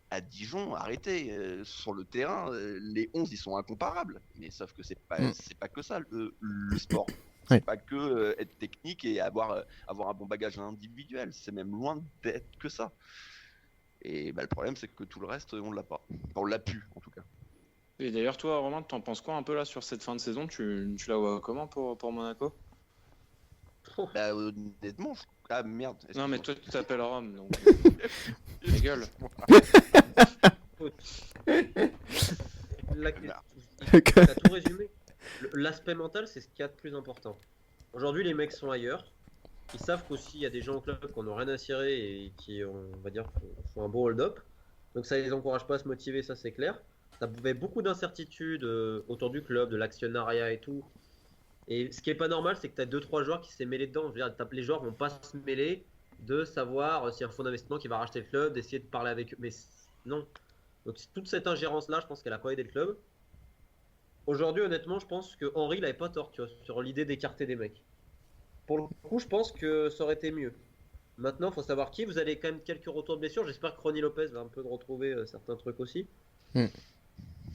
à Dijon, arrêtez, sur le terrain, les 11 ils sont incomparables. Mais sauf que c'est pas que ça le sport. C'est Ouais. pas que être technique et avoir un bon bagage individuel. C'est même loin d'être que ça. Et bah, le problème, c'est que tout le reste, on l'a pas. Enfin, on l'a pu, en tout cas. Et d'ailleurs, toi, Romain, t'en penses quoi un peu là sur cette fin de saison? Tu la vois comment pour Monaco? Bah, honnêtement, ah merde. Non, mais toi, tu t'appelles Rome, donc ta gueule. T'as tout résumé. L'aspect mental, c'est ce qu'il y a de plus important. Aujourd'hui, les mecs sont ailleurs. Ils savent qu'aussi, il y a des gens au club qui n'ont rien à cirer et qui, on va dire, font un beau hold-up. Donc ça les encourage pas à se motiver, ça c'est clair. Ça avait beaucoup d'incertitudes autour du club, de l'actionnariat et tout. Et ce qui est pas normal, c'est que tu as 2-3 joueurs qui s'est mêlés dedans. Je veux dire, les joueurs vont pas se mêler de savoir s'il y a un fonds d'investissement qui va racheter le club, d'essayer de parler avec eux. Mais non. Donc toute cette ingérence-là, je pense qu'elle a pas aidé le club. Aujourd'hui, honnêtement, je pense que Henry n'avait pas tort, tu vois, sur l'idée d'écarter des mecs. Pour le coup, je pense que ça aurait été mieux. Maintenant, il faut savoir qui. Vous avez quand même quelques retours de blessures. J'espère que Ronnie Lopez va un peu retrouver certains trucs aussi. Mm.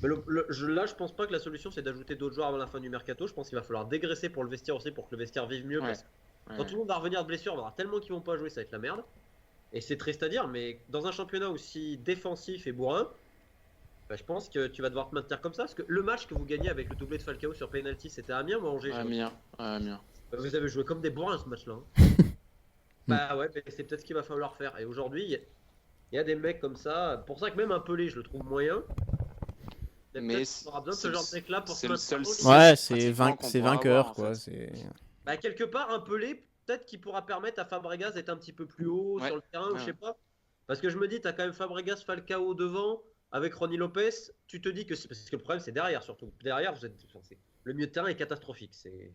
Mais là, je pense pas que la solution c'est d'ajouter d'autres joueurs avant la fin du mercato. Je pense qu'il va falloir dégraisser pour le vestiaire aussi pour que le vestiaire vive mieux. Ouais. Parce que quand tout le monde va revenir de blessure, on va avoir tellement qu'ils vont pas jouer, ça va être la merde. Et c'est triste à dire, mais dans un championnat aussi défensif et bourrin, bah, je pense que tu vas devoir te maintenir comme ça. Parce que le match que vous gagnez avec le doublé de Falcao sur penalty, c'était à Amiens ou à Angers? Amiens. Vous avez joué comme des bourrins ce match-là. Bah ouais, mais c'est peut-être ce qu'il va falloir faire. Et aujourd'hui, il y a des mecs comme ça. Pour ça que même un Pelé, je le trouve moyen. Mais on aura besoin de ce genre de mec-là pour c'est se le seul maintenir. site Ouais, pratiquement qu'on c'est pourra vainqueur avoir, en quoi. fait. Bah, quelque part, un Pelé, peut-être qu'il pourra permettre à Fabregas d'être un petit peu plus haut Ouais. sur le terrain, ou je sais Ouais. pas. Parce que je me dis, t'as quand même Fabregas, Falcao devant, avec Ronnie Lopez. Tu te dis que c'est parce que le problème, c'est derrière surtout. Derrière, le milieu de terrain est catastrophique.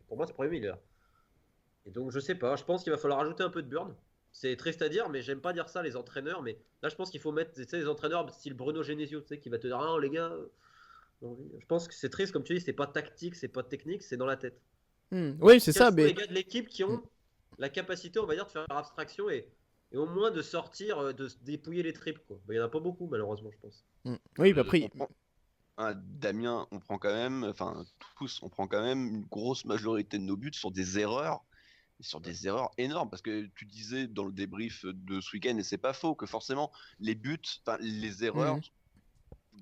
Pour moi, c'est premier milieu. Et donc, je sais pas. Je pense qu'il va falloir ajouter un peu de burn. C'est triste à dire, mais j'aime pas dire ça, les entraîneurs. Mais là, je pense qu'il faut mettre les entraîneurs style Bruno Genesio, qui va te dire, ah, les gars. Je pense que c'est triste, comme tu dis, c'est pas tactique, c'est pas technique, c'est dans la tête. Oui, c'est Quels ça, sont mais les gars de l'équipe qui ont la capacité, on va dire, de faire abstraction et au moins de sortir, de se dépouiller les tripes, quoi. Il y en a pas beaucoup, malheureusement, je pense. oui, bah après. Damien, on prend quand même, enfin tous, on prend quand même une grosse majorité de nos buts sur des erreurs. Sur des erreurs énormes, parce que tu disais dans le débrief de ce week-end, et c'est pas faux, que forcément les buts, les erreurs,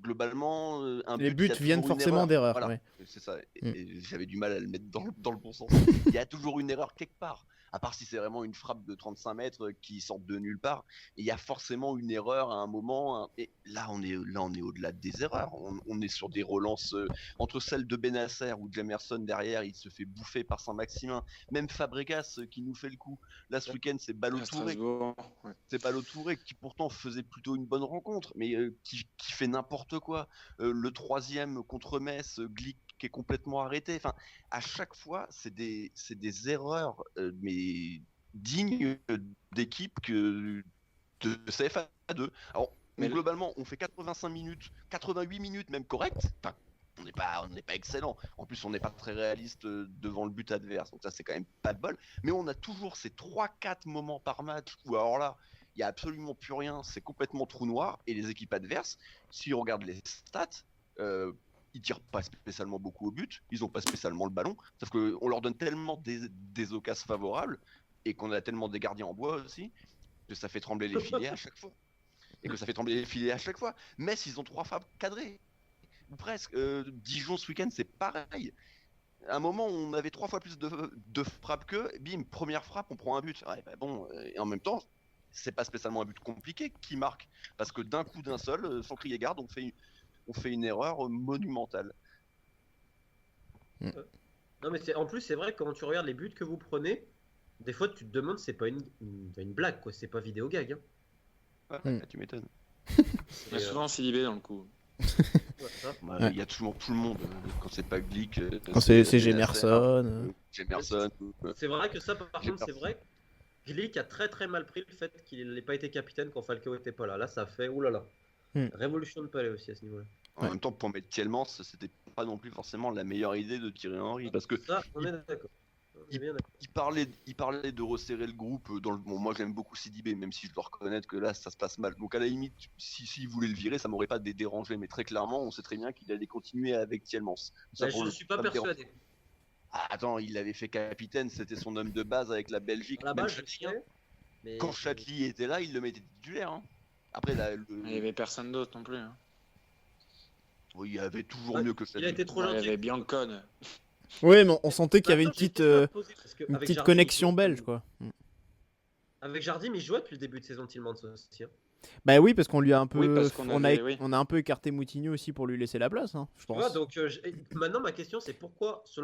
globalement, un Les but, buts il y a viennent toujours une forcément erreur. d'erreurs, Voilà, ouais. c'est ça. Et j'avais du mal à le mettre dans le bon sens. Il y a toujours une erreur quelque part. À part si c'est vraiment une frappe de 35 mètres qui sort de nulle part, il y a forcément une erreur à un moment. Et là, on est au-delà des erreurs. On est sur des relances entre celles de Benasser ou de Jamerson derrière, il se fait bouffer par Saint-Maximin. Même Fabregas qui nous fait le coup. Là, ce week-end, c'est Ballo Touré. Ouais. C'est Ballo Touré qui pourtant faisait plutôt une bonne rencontre, mais qui fait n'importe quoi. Le troisième contre Metz, Glick qui est complètement arrêté. Enfin, à chaque fois, c'est des erreurs, mais dignes d'équipes de CFA 2. Alors, Mais globalement, on fait 85 minutes, 88 minutes même correctes. Enfin, on n'est pas excellent. En plus, on n'est pas très réaliste devant le but adverse. Donc ça, c'est quand même pas de bol. Mais on a toujours ces 3-4 moments par match où alors là, il y a absolument plus rien. C'est complètement trou noir. Et les équipes adverses, si on regarde les stats, ils tirent pas spécialement beaucoup au but. Ils ont pas spécialement le ballon. Sauf qu'on leur donne tellement des occasions favorables et qu'on a tellement des gardiens en bois aussi que ça fait trembler les filets à chaque fois. Metz, ils ont 3 frappes cadrées. Ou presque. Dijon ce week-end, c'est pareil. À un moment, on avait 3 fois plus de frappes qu'eux. Bim, première frappe, on prend un but. Ouais, bon, et en même temps, c'est pas spécialement un but compliqué qui marque. Parce que d'un coup, d'un seul, sans crier garde, on fait une erreur monumentale. Non, mais en plus, c'est vrai que quand tu regardes les buts que vous prenez, des fois, tu te demandes, c'est pas une blague, quoi. C'est pas vidéo gag. Hein. Ouais, tu m'étonnes. Il y a souvent Philibé dans le coup. Il y a toujours tout le monde. Quand c'est pas Glick, Quand c'est Gemerson. Gemerson. C'est vrai que ça, par contre, c'est vrai. Glick a très très mal pris le fait qu'il n'ait pas été capitaine quand Falcao était pas là. Là, ça fait oulala. Révolution de palais aussi à ce niveau-là. En même temps, pour mettre Tielemans, c'était pas non plus forcément la meilleure idée de Thierry Henry. Parce que ça, on est d'accord. il parlait de resserrer le groupe. Bon, moi, j'aime beaucoup Sidibé, même si je dois reconnaître que là, ça se passe mal. Donc, à la limite, s'il voulait le virer, ça m'aurait pas dérangé. Mais très clairement, on sait très bien qu'il allait continuer avec Tielemans. Je ne suis pas persuadé. Ah, attends, il l'avait fait capitaine, c'était son homme de base avec la Belgique. À la base, mais... Quand Châtely était là, il le mettait titulaire. Hein. Après, il n'y avait personne d'autre non plus. Hein. Oui, il y avait toujours mieux que Châtely. Il a été trop gentil. Il y avait Biancone. Oui, mais on sentait qu'il y avait une petite connexion belge, quoi. Avec Jardim, il jouait depuis le début de saison Tielemans aussi. Hein. Bah oui, parce qu'on lui a un peu, on a un peu écarté Moutinho aussi pour lui laisser la place, hein, je pense. Ouais, donc maintenant ma question c'est pourquoi sous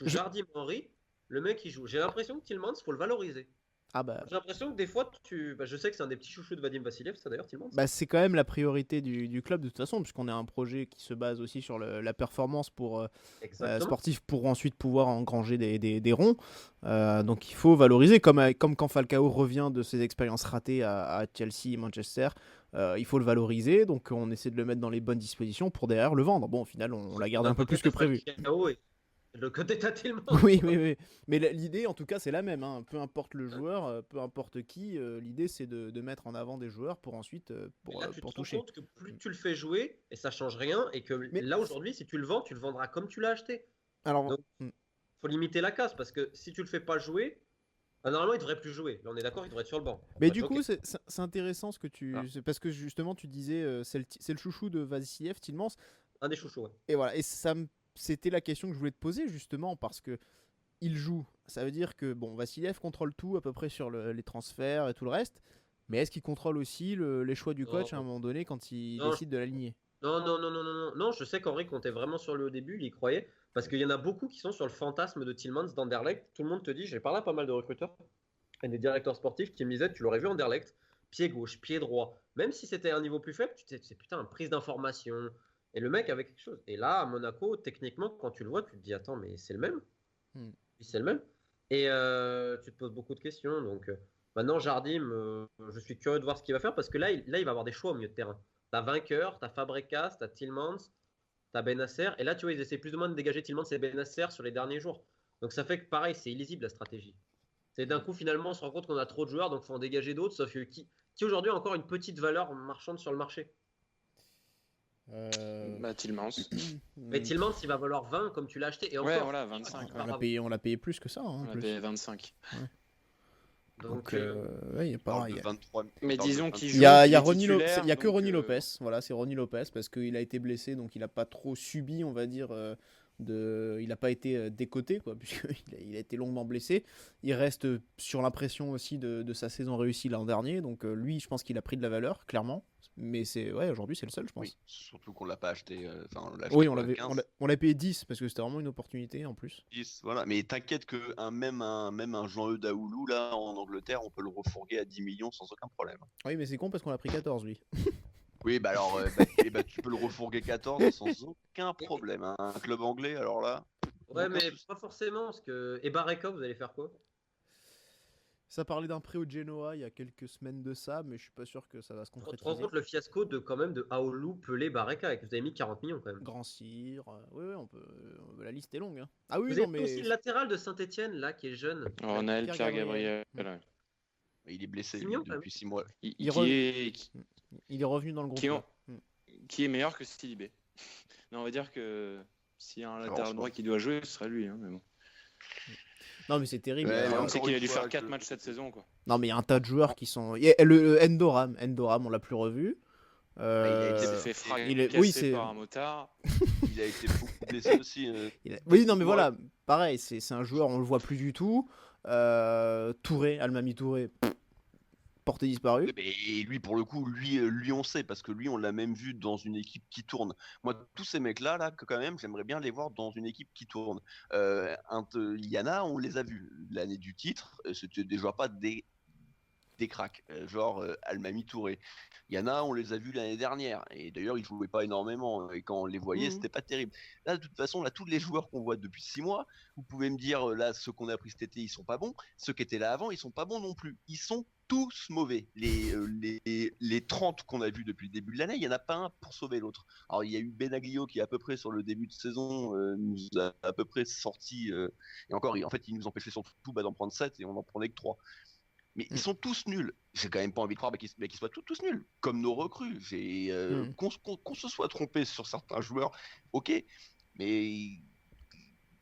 Jardim Henry, le mec il joue. J'ai l'impression que Tielemans faut le valoriser. Ah bah. J'ai l'impression que des fois je sais que c'est un des petits chouchous de Vadim Vassiliev, ça d'ailleurs Tielemans. Bah c'est quand même la priorité du club de toute façon, puisqu'on est un projet qui se base aussi sur la performance pour sportifs pour ensuite pouvoir engranger des ronds. Donc il faut valoriser, comme quand Falcao revient de ses expériences ratées à Chelsea et Manchester. Il faut le valoriser, donc on essaie de le mettre dans les bonnes dispositions pour derrière le vendre. Bon, au final, on l'a gardé un peu plus que prévu. Le côté t'as Tielemans. Oui. Mais l'idée, en tout cas, c'est la même. Hein. Peu importe le joueur, peu importe qui, l'idée, c'est de mettre en avant des joueurs pour ensuite pour là, tu te toucher. rends compte que plus tu le fais jouer, et ça change rien, et que là, aujourd'hui, si tu le vends, tu le vendras comme tu l'as acheté. Alors, donc, faut limiter la casse, parce que si tu le fais pas jouer, normalement, il devrait plus jouer. Là, on est d'accord, il devrait être sur le banc. Mais du coup, c'est intéressant ce que c'est parce que justement, tu disais, c'est le chouchou de Vassiliev, Tielemans. Un des chouchous, ouais. Et voilà, et c'était la question que je voulais te poser justement parce que il joue. Ça veut dire que bon, Vassiliev contrôle tout à peu près sur les transferts et tout le reste. Mais est-ce qu'il contrôle aussi les choix du coach à un moment donné quand il décide de l'aligner ? Non, je sais qu'Henri comptait vraiment sur lui au début, il y croyait. Parce qu'il y en a beaucoup qui sont sur le fantasme de Tielemans d'Anderlecht. Tout le monde te dit, j'ai parlé à pas mal de recruteurs et des directeurs sportifs qui me disaient, tu l'aurais vu Anderlecht, pied gauche, pied droit. Même si c'était un niveau plus faible, tu te dis, c'est putain, une prise d'information. Et le mec avait quelque chose. Et là, à Monaco, techniquement, quand tu le vois, tu te dis, attends, mais c'est le même. C'est le même. Et tu te poses beaucoup de questions. Donc maintenant, Jardim, je suis curieux de voir ce qu'il va faire parce que là, il va avoir des choix au milieu de terrain. T'as Vainqueur, t'as Fabregas, t'as Tielemans, t'as Bennacer. Et là, tu vois, ils essaient plus ou moins de dégager Tielemans et Bennacer sur les derniers jours. Donc ça fait que pareil, c'est illisible la stratégie. C'est d'un coup, finalement, on se rend compte qu'on a trop de joueurs, donc il faut en dégager d'autres. Sauf que qui aujourd'hui a encore une petite valeur marchande sur le marché. Tielemans. Mais Tielemans, il va valoir 20 comme tu l'as acheté. Et encore, ouais, voilà, 25. On l'a payé plus que ça. Hein, on l'a payé 25. Ouais. Donc, il y a pas. 23, mais disons qu'il joue. Il y a Ronny Lopez. Il y a que Ronny Lopez. Voilà, c'est Ronny Lopez parce qu'il a été blessé, donc il n'a pas trop subi, on va dire. Il n'a pas été décoté, quoi, puisqu'il a été longuement blessé. Il reste sur l'impression aussi de sa saison réussie l'an dernier. Donc lui, je pense qu'il a pris de la valeur, clairement. Mais aujourd'hui, c'est le seul, je pense. Oui, surtout qu'on l'a pas acheté. Oui, on l'a payé 10 parce que c'était vraiment une opportunité en plus. 10, voilà. Mais t'inquiète que même un Jean-Eudes Daoulou, là, en Angleterre, on peut le refourguer à 10 millions sans aucun problème. Oui, mais c'est con parce qu'on a pris 14, lui. Oui, bah alors, tu peux le refourguer 14 sans aucun problème. Hein. Un club anglais, alors là. Ouais, mais pas forcément, parce que. Et Barreca, vous allez faire quoi ? Ça parlait d'un prêt au Genoa il y a quelques semaines de ça, mais je suis pas sûr que ça va se Tu te rends concrétiser. compte le fiasco de quand même de Aoulou, Pelé, Barreca, que vous avez mis 40 millions quand même. Grand Cyr, oui, on peut. La liste est longue. Hein. Ah oui, Vous non, avez pris aussi mais. le latéral de Saint-Etienne là qui est jeune. Ronald, Pierre Pierre Gabriel. Gabriel, Il est blessé 6 lui, millions, quand depuis 6 mois. Il est revenu dans le groupe. qui, là. qui est meilleur que Sidibé. Non, on va dire que s'il y a un latéral droit qui doit jouer, ce serait lui. Mais bon. Non, mais c'est terrible. Ouais, On encore sait qu'il a une dû fois, faire 4 je- matchs cette saison. Quoi. Non, mais il y a un tas de joueurs qui sont. Il y a le Endoram, on l'a plus revu. il a Il été s'est fait il est- fracasser oui, c'est- par un motard. Il a été beaucoup blessé aussi. Oui, non, mais Ouais. voilà, pareil, c'est un joueur, on le voit plus du tout. Touré, Almami Touré, porté disparu. Et lui, pour le coup, lui, on sait, parce que lui, on l'a même vu dans une équipe qui tourne. Moi, tous ces mecs-là, là, que quand même, j'aimerais bien les voir dans une équipe qui tourne. Yana, on les a vus. L'année du titre, c'était des joueurs pas des cracks, genre Almami Touré. Yana, on les a vus l'année dernière, et d'ailleurs, ils jouaient pas énormément, et quand on les voyait, c'était pas terrible. Là, de toute façon, là, tous les joueurs qu'on voit depuis 6 mois, vous pouvez me dire, là, ceux qu'on a pris cet été, ils sont pas bons. Ceux qui étaient là avant, ils sont pas bons non plus. Ils sont tous mauvais. Les 30 qu'on a vus depuis le début de l'année, il y en a pas un pour sauver l'autre. Alors, il y a eu Benaglio qui, à peu près sur le début de saison, nous a à peu près sorti, et encore, en fait, il nous empêchait surtout d'en prendre 7, et on en prenait que 3. Mais ils sont tous nuls. J'ai quand même pas envie de croire qu'ils soient tous nuls, comme nos recrues. Qu'on se soit trompé sur certains joueurs, ok. Mais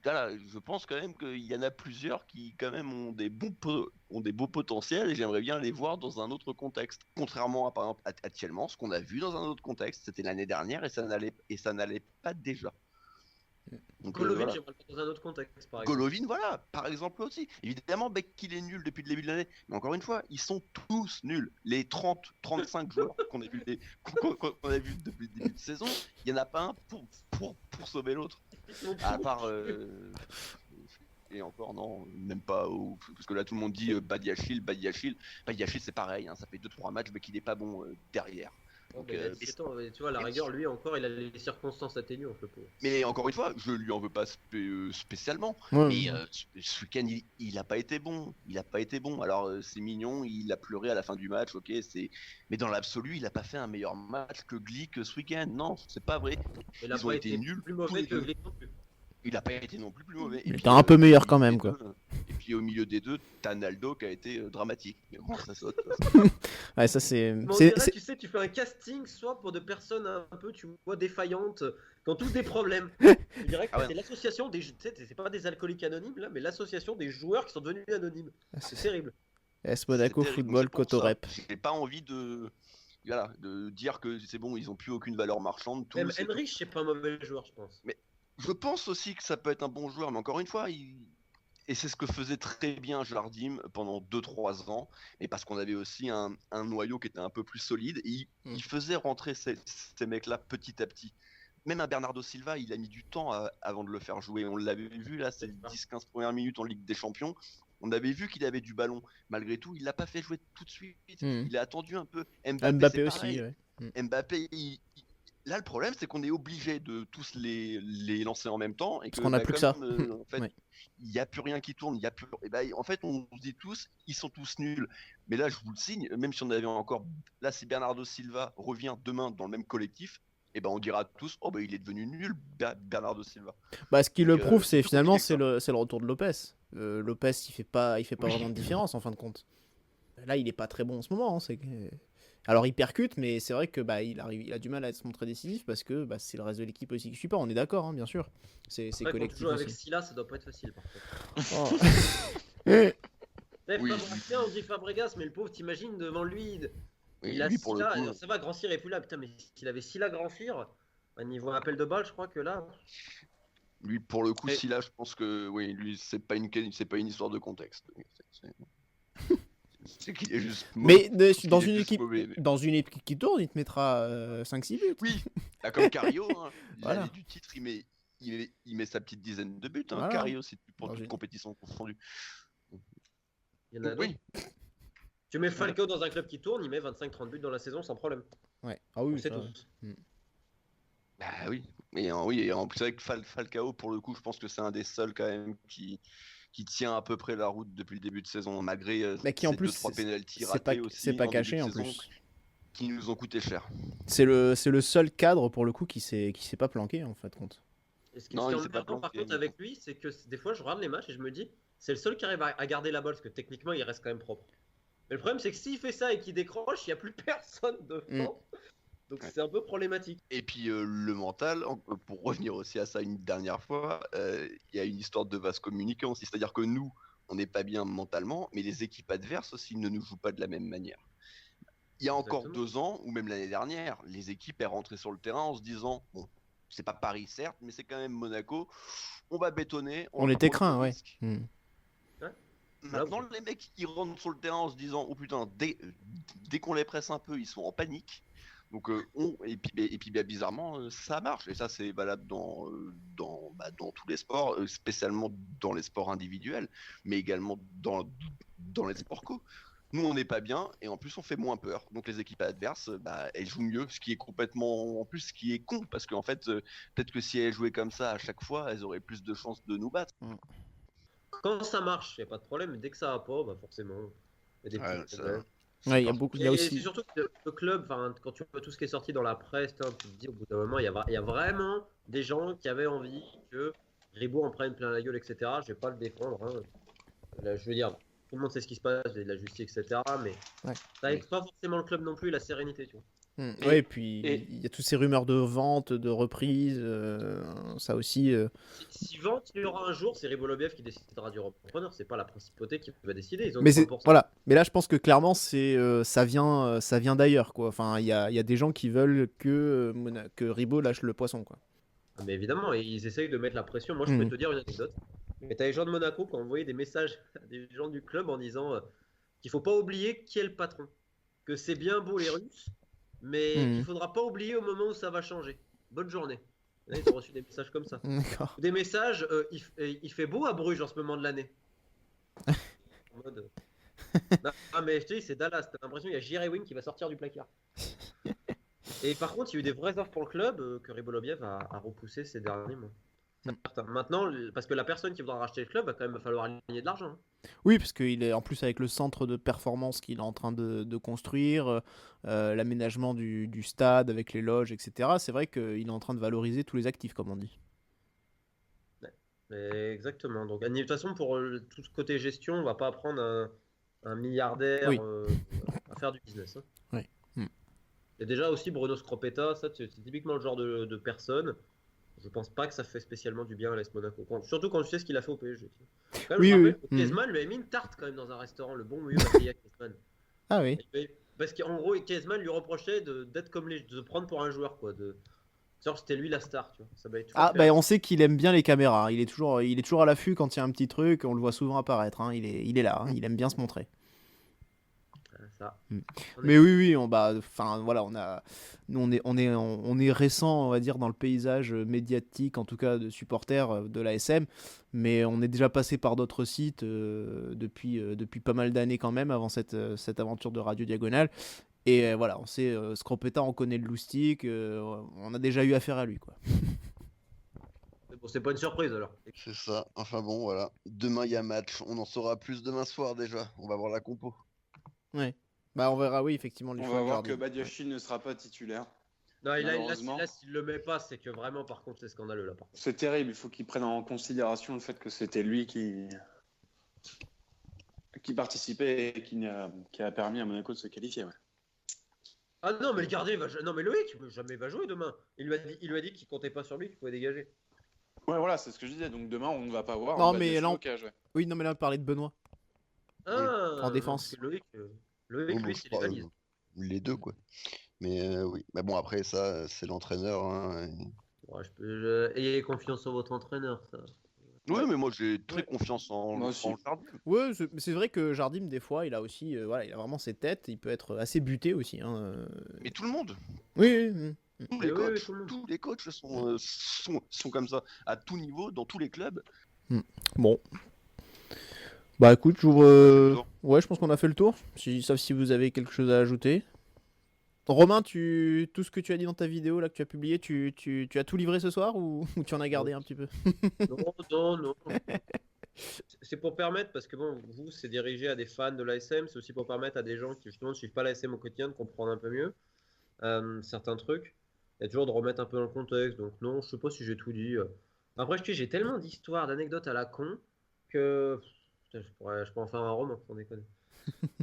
voilà, je pense quand même qu'il y en a plusieurs qui quand même ont des beaux potentiels, et j'aimerais bien les voir dans un autre contexte. Contrairement à, par exemple, actuellement, ce qu'on a vu dans un autre contexte, c'était l'année dernière, et ça n'allait pas déjà. Donc, Golovin, voilà. j'aimerais le voir dans un autre contexte par exemple. Golovin, voilà, par exemple aussi. Évidemment, qu'il est nul depuis le début de l'année. Mais encore une fois, ils sont tous nuls. Les 30-35 joueurs qu'on a, qu'on a vu depuis le début de saison, il n'y en a pas un pour sauver l'autre. À part... et encore, non, même pas... Parce que là, tout le monde dit Badiachil, c'est pareil, hein, ça fait 2-3 matchs, mais qu'il n'est pas bon derrière. Donc, Il a 17 ans, tu vois, à la rigueur, lui encore, il a les circonstances atténuantes. Mais encore une fois, je lui en veux pas spécialement. Ouais, Mais ce week-end, il a pas été bon. Il a pas été bon. Alors, c'est mignon, il a pleuré à la fin du match, ok. Mais dans l'absolu, il a pas fait un meilleur match que Glick ce week-end. Non, c'est pas vrai. Il a Ils ont pas été été nuls plus tous mauvais les que deux. Glick non plus. Il a pas été non plus moins mauvais. Il était un peu meilleur quand même, quoi. Et puis au milieu des deux, t'as Naldo qui a été dramatique. Mais bon, ça saute. Ouais, ça c'est. Mais on dirait, tu sais, tu fais un casting soit pour de personnes un peu, tu vois, défaillantes, qui ont tous des problèmes. Je dirais que c'est l'association des... Tu sais, c'est pas des alcooliques anonymes, là, mais l'association des joueurs qui sont devenus anonymes. C'est terrible. S Monaco Football Cotorep. J'ai pas envie de... Voilà, de dire que c'est bon, ils ont plus aucune valeur marchande. Même Henrich, c'est pas un mauvais joueur, je pense. Mais je pense aussi que ça peut être un bon joueur, mais encore une fois, et c'est ce que faisait très bien Jardim pendant 2-3 ans, mais parce qu'on avait aussi un noyau qui était un peu plus solide, et il faisait rentrer ces mecs-là petit à petit. Même un Bernardo Silva, il a mis du temps avant de le faire jouer. On l'avait vu là, ces 10-15 premières minutes en Ligue des Champions. On avait vu qu'il avait du ballon. Malgré tout, il l'a pas fait jouer tout de suite. Il a attendu un peu. Mbappé aussi, ouais. Mbappé, là, le problème, c'est qu'on est obligé de tous les lancer en même temps. Et parce qu'on n'a plus que ça. En fait, il n'y a plus rien qui tourne. En fait, on se dit tous, ils sont tous nuls. Mais là, je vous le signe, même si on avait encore... Là, si Bernardo Silva revient demain dans le même collectif, et on dira tous, oh il est devenu nul, Bernardo Silva. Ce qui le prouve, c'est finalement c'est le retour de Lopez. Lopez, il fait pas vraiment de différence en fin de compte. Là, il est pas très bon en ce moment. Alors, il percute, mais c'est vrai que il a du mal à se montrer décisif parce que c'est le reste de l'équipe aussi qui suit pas. On est d'accord, hein, bien sûr. C'est collectif. Quand tu joues avec Silla, ça doit pas être facile, par contre. On dit Fabregas, mais le pauvre, t'imagines devant lui. Il a Silla, alors ça va, Grand Cyr est plus là, putain, mais s'il avait Silla, Grand Cyr, à niveau appel de balle, je crois que là. Lui, pour le coup, Silla, je pense que oui, lui, c'est pas une histoire de contexte. C'est qu'il est juste mauvais. Mais dans une équipe qui tourne, il te mettra 5-6 buts. Oui, comme Cario, hein. L'année du titre, il met sa petite dizaine de buts, hein. Voilà. Cario, c'est pour toute compétition confondue. Il y en a d'autres. Tu mets Falcao dans un club qui tourne, il met 25-30 buts dans la saison sans problème. Ouais. Ah oui, c'est tout. Bah oui. Mais oui, et en plus avec Falcao, pour le coup, je pense que c'est un des seuls quand même qui qui tient à peu près la route depuis le début de saison, malgré Mais qui en ces plus 2-3 pénaltys c'est ratés pas aussi c'est pas en caché début en de saison, plus. qui nous ont coûté cher. C'est le seul cadre pour le coup qui s'est pas planqué en fait compte. Et ce qui Non, est il s'est pas emmerdant par planté. contre avec lui, c'est que des fois je regarde les matchs et je me dis, c'est le seul qui arrive à garder la balle parce que techniquement il reste quand même propre. Mais le problème c'est que s'il fait ça et qu'il décroche, il n'y a plus personne devant. Donc Ouais. c'est un peu problématique. Et puis le mental, pour revenir aussi à ça une dernière fois, il y a une histoire de vase communicant aussi. C'est-à-dire que nous, on n'est pas bien mentalement, mais les équipes adverses aussi ne nous jouent pas de la même manière. Il y a encore Exactement. 2 ans, ou même l'année dernière, les équipes elles rentraient sur le terrain en se disant, bon, c'est pas Paris certes, mais c'est quand même Monaco, on va bétonner, On va était prendre craint, le ouais. risque. Maintenant, les mecs qui rentrent sur le terrain en se disant, oh putain, dès qu'on les presse un peu, ils sont en panique. Donc, et puis bizarrement, ça marche. Et ça, c'est valable dans tous les sports, spécialement dans les sports individuels, mais également dans les sports co. Nous, on n'est pas bien et en plus, on fait moins peur. Donc, les équipes adverses, elles jouent mieux, ce qui est complètement, en plus, ce qui est con, parce qu'en fait, peut-être que si elles jouaient comme ça à chaque fois, elles auraient plus de chances de nous battre. Quand ça marche, il n'y a pas de problème, mais dès que ça va pas, bah forcément, il y a des Ouais, petits ça- problèmes. Ouais, il y a beaucoup, il y a Et c'est aussi. surtout que le club, quand tu vois tout ce qui est sorti dans la presse, tu te dis au bout d'un moment, il y a vraiment des gens qui avaient envie que Ribot en prenne plein la gueule, etc. Je vais pas le défendre. Hein. Là, je veux dire, tout le monde sait ce qui se passe, il y a de la justice, etc. Mais Ouais. ça aide pas forcément le club non plus, la sérénité, tu vois. Ouais, et puis et- il y a toutes ces rumeurs de vente, de reprise, ça aussi. Si vente il y aura un jour, c'est Ribolobiev qui décidera du repreneur, c'est pas la principauté qui va décider. Ils ont Mais c'est 30%. voilà. Mais là, je pense que clairement, ça vient d'ailleurs, quoi. Enfin, il y a des gens qui veulent que Ribot lâche le poisson, quoi. Ah, mais évidemment, et ils essayent de mettre la pression. Moi, je peux te dire une anecdote. Mais t'as les gens de Monaco qui ont envoyé des messages à des gens du club en disant qu'il faut pas oublier qui est le patron. Que c'est bien beau les Russes, mais qu'il faudra pas oublier au moment où ça va changer. Bonne journée. Là, ils ont reçu des messages comme ça. D'accord. Des messages, il fait beau à Bruges en ce moment de l'année. En mode, non, mais je te dis, c'est Dallas. T'as l'impression qu'il y a J.R. Ewing qui va sortir du placard. Et par contre, il y a eu des vraies offres pour le club que Ribolobiev a repoussé ces derniers mois. Maintenant, parce que la personne qui voudra racheter le club va quand même falloir aligner de l'argent. Hein. Oui, parce qu'il est en plus avec le centre de performance qu'il est en train de construire, l'aménagement du stade avec les loges, etc. C'est vrai qu'il est en train de valoriser tous les actifs, comme on dit. Exactement. Donc, de toute façon, pour tout ce côté gestion, on va pas prendre un milliardaire Oui. à faire du business. Hein. Oui. Et déjà aussi, Bruno Scropetta, ça, c'est typiquement le genre de personne. Je pense pas que ça fait spécialement du bien à l'AS Monaco. Surtout quand tu sais ce qu'il a fait au PSG. Quand même, Oui, je me oui. rappelle que Griezmann lui avait mis une tarte quand même dans un restaurant, le bon Mouillou Matthias Griezmann. Ah oui. Parce qu'en gros, Griezmann lui reprochait d'être comme de se prendre pour un joueur, quoi. Genre, c'était lui la star, tu vois. Ça m'avait toujours Ah fait bah rire. on sait qu'il aime bien les caméras. Il est toujours à l'affût quand il y a un petit truc. On le voit souvent apparaître. Hein. Il est là. Hein. Il aime bien se montrer. Ça. Mais oui, enfin voilà, nous on est récent, on va dire, dans le paysage médiatique, en tout cas de supporters de l'ASM, mais on est déjà passé par d'autres sites depuis pas mal d'années quand même, avant cette aventure de Radio Diagonale. Et voilà, on sait, Scropetta, on connaît le loustic, on a déjà eu affaire à lui, quoi. Mais bon, c'est pas une surprise alors. C'est ça. Enfin bon, voilà. Demain, il y a match. On en saura plus demain soir déjà. On va voir la compo. Ouais. Bah on verra, oui, effectivement, les On choix va de voir Jardim. que Badiachil ne sera pas titulaire. Non, et là, Malheureusement. s'il le met pas, c'est que vraiment, par contre, c'est scandaleux là. Par contre. C'est terrible, il faut qu'il prenne en considération le fait que c'était lui qui participait et qui a permis à Monaco de se qualifier. Ouais. Ah non, mais le gardien, non, mais Loïc, jamais va jouer demain. Il lui a dit qu'il comptait pas sur lui, qu'il pouvait dégager. Ouais, voilà, c'est ce que je disais. Donc demain, on ne va pas voir. Non, un mais Badiachil là, au cage, ouais. Oui, non, mais là, on parlait de Benoît. Ah, En défense. parce que Loïc, Oh, bon, lui, je c'est les crois, valises. les deux, quoi. Mais oui. Mais bon, après, ça, c'est l'entraîneur. Hein. Ouais, ayez confiance en votre entraîneur, ça. Oui, mais moi, j'ai très Ouais. confiance en Moi aussi. Jardim. Ouais, c'est vrai que Jardim, des fois, il a aussi, voilà, il a vraiment ses têtes. Il peut être assez buté aussi. Hein. Mais tout le monde. Oui. Tous Mais les oui, coachs, oui, tout le monde. tous les coachs sont comme ça, à tout niveau, dans tous les clubs. Bon. Bah écoute, j'ouvre. le tour. Ouais, je pense qu'on a fait le tour. Sauf si vous avez quelque chose à ajouter. Romain, tout ce que tu as dit dans ta vidéo là que tu as publié, tu as tout livré ce soir ou tu en as gardé un petit peu? Non. C'est pour permettre, parce que bon, vous, c'est dirigé à des fans de l'ASM, c'est aussi pour permettre à des gens qui justement ne suivent pas l'ASM au quotidien de comprendre un peu mieux certains trucs, et toujours de remettre un peu dans le contexte. Donc non, je sais pas si j'ai tout dit. Après, j'ai tellement d'histoires, d'anecdotes à la con que putain, je pourrais en faire un roman, sans déconner.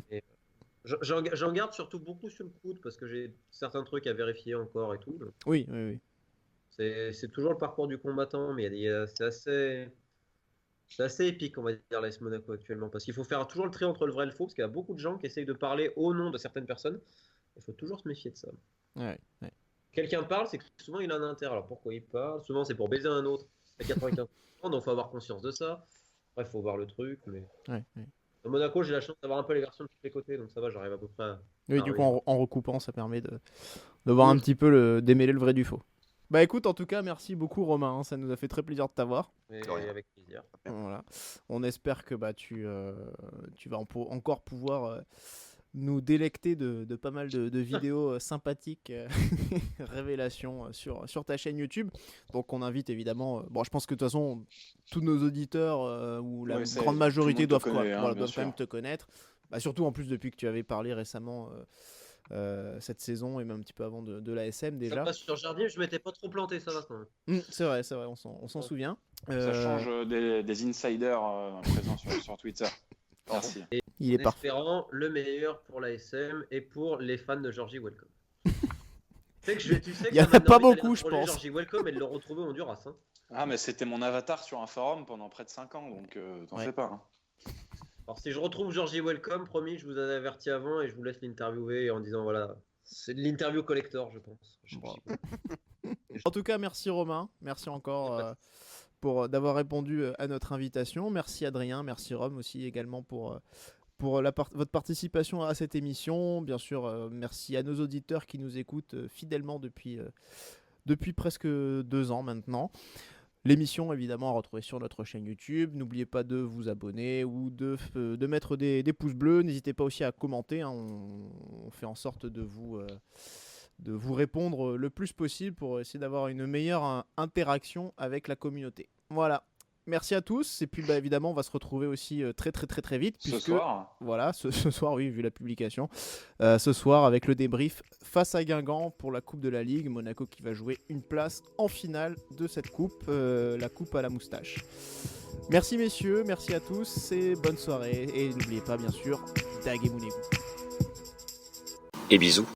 Et, j'en garde surtout beaucoup sur le coude parce que j'ai certains trucs à vérifier encore et tout. Donc, Oui, oui, oui. c'est toujours le parcours du combattant, mais c'est assez épique, on va dire, l'AS Monaco actuellement. Parce qu'il faut faire toujours le tri entre le vrai et le faux, parce qu'il y a beaucoup de gens qui essayent de parler au nom de certaines personnes. Il faut toujours se méfier de ça. Ouais, ouais. Quelqu'un parle, c'est que souvent il a un intérêt. Alors pourquoi il parle? Souvent c'est pour baiser un autre. À 95%, donc il faut avoir conscience de ça. Après, il faut voir le truc. Mais... Ouais, ouais. À Monaco, j'ai la chance d'avoir un peu les versions de tous les côtés, donc ça va, j'arrive à peu près Oui, du coup, en recoupant, ça permet de voir Oui. un petit peu démêler le vrai du faux. Bah écoute, en tout cas, merci beaucoup Romain, hein, ça nous a fait très plaisir de t'avoir. Et De rien. avec plaisir. Voilà. On espère que tu vas encore pouvoir nous délecter de pas mal de vidéos sympathiques, révélations sur ta chaîne YouTube. Donc on invite évidemment, bon je pense que de toute façon tous nos auditeurs ou la Ouais, ça, grande tout majorité le monde te doivent, connaît, hein, voilà, bien doivent quand même sûr. te connaître. Bah, surtout en plus depuis que tu avais parlé récemment cette saison et même un petit peu avant de l'ASM Ça déjà. passe sur Jardim, je m'étais pas trop planté, ça va quand même. C'est vrai, on s'en souvient. Ça change des insiders présents sur Twitter. Merci. Il est En parfait. espérant le meilleur pour l'ASM et pour les fans de Georgie Welcome. Tu sais que Il y en ça m'a a pas donné envie beaucoup, d'aller je interroger pense. Georgie Welcome et de le retrouver au Honduras. Hein. Ah, mais c'était mon avatar sur un forum pendant près de 5 ans, donc t'en Ouais. fais pas. Hein. Alors si je retrouve Georgie Welcome, promis, je vous avais averti avant et je vous laisse l'interviewer en disant voilà, c'est de l'interview collector, je pense. Bon. En tout cas, merci Romain, merci encore d'avoir répondu à notre invitation. Merci Adrien, merci Rome aussi également pour votre participation à cette émission. Bien sûr, merci à nos auditeurs qui nous écoutent fidèlement depuis presque 2 ans maintenant. L'émission, évidemment, à retrouver sur notre chaîne YouTube. N'oubliez pas de vous abonner ou de mettre des pouces bleus. N'hésitez pas aussi à commenter. Hein. On fait en sorte de vous répondre le plus possible pour essayer d'avoir une meilleure interaction avec la communauté. Voilà. Merci à tous. Et puis, évidemment, on va se retrouver aussi très, très, très, très vite. Ce soir. Voilà, ce soir, oui, vu la publication. Ce soir, avec le débrief face à Guingamp pour la Coupe de la Ligue. Monaco qui va jouer une place en finale de cette coupe, la coupe à la moustache. Merci, messieurs. Merci à tous et bonne soirée. Et n'oubliez pas, bien sûr, Dagemunego. Et bisous.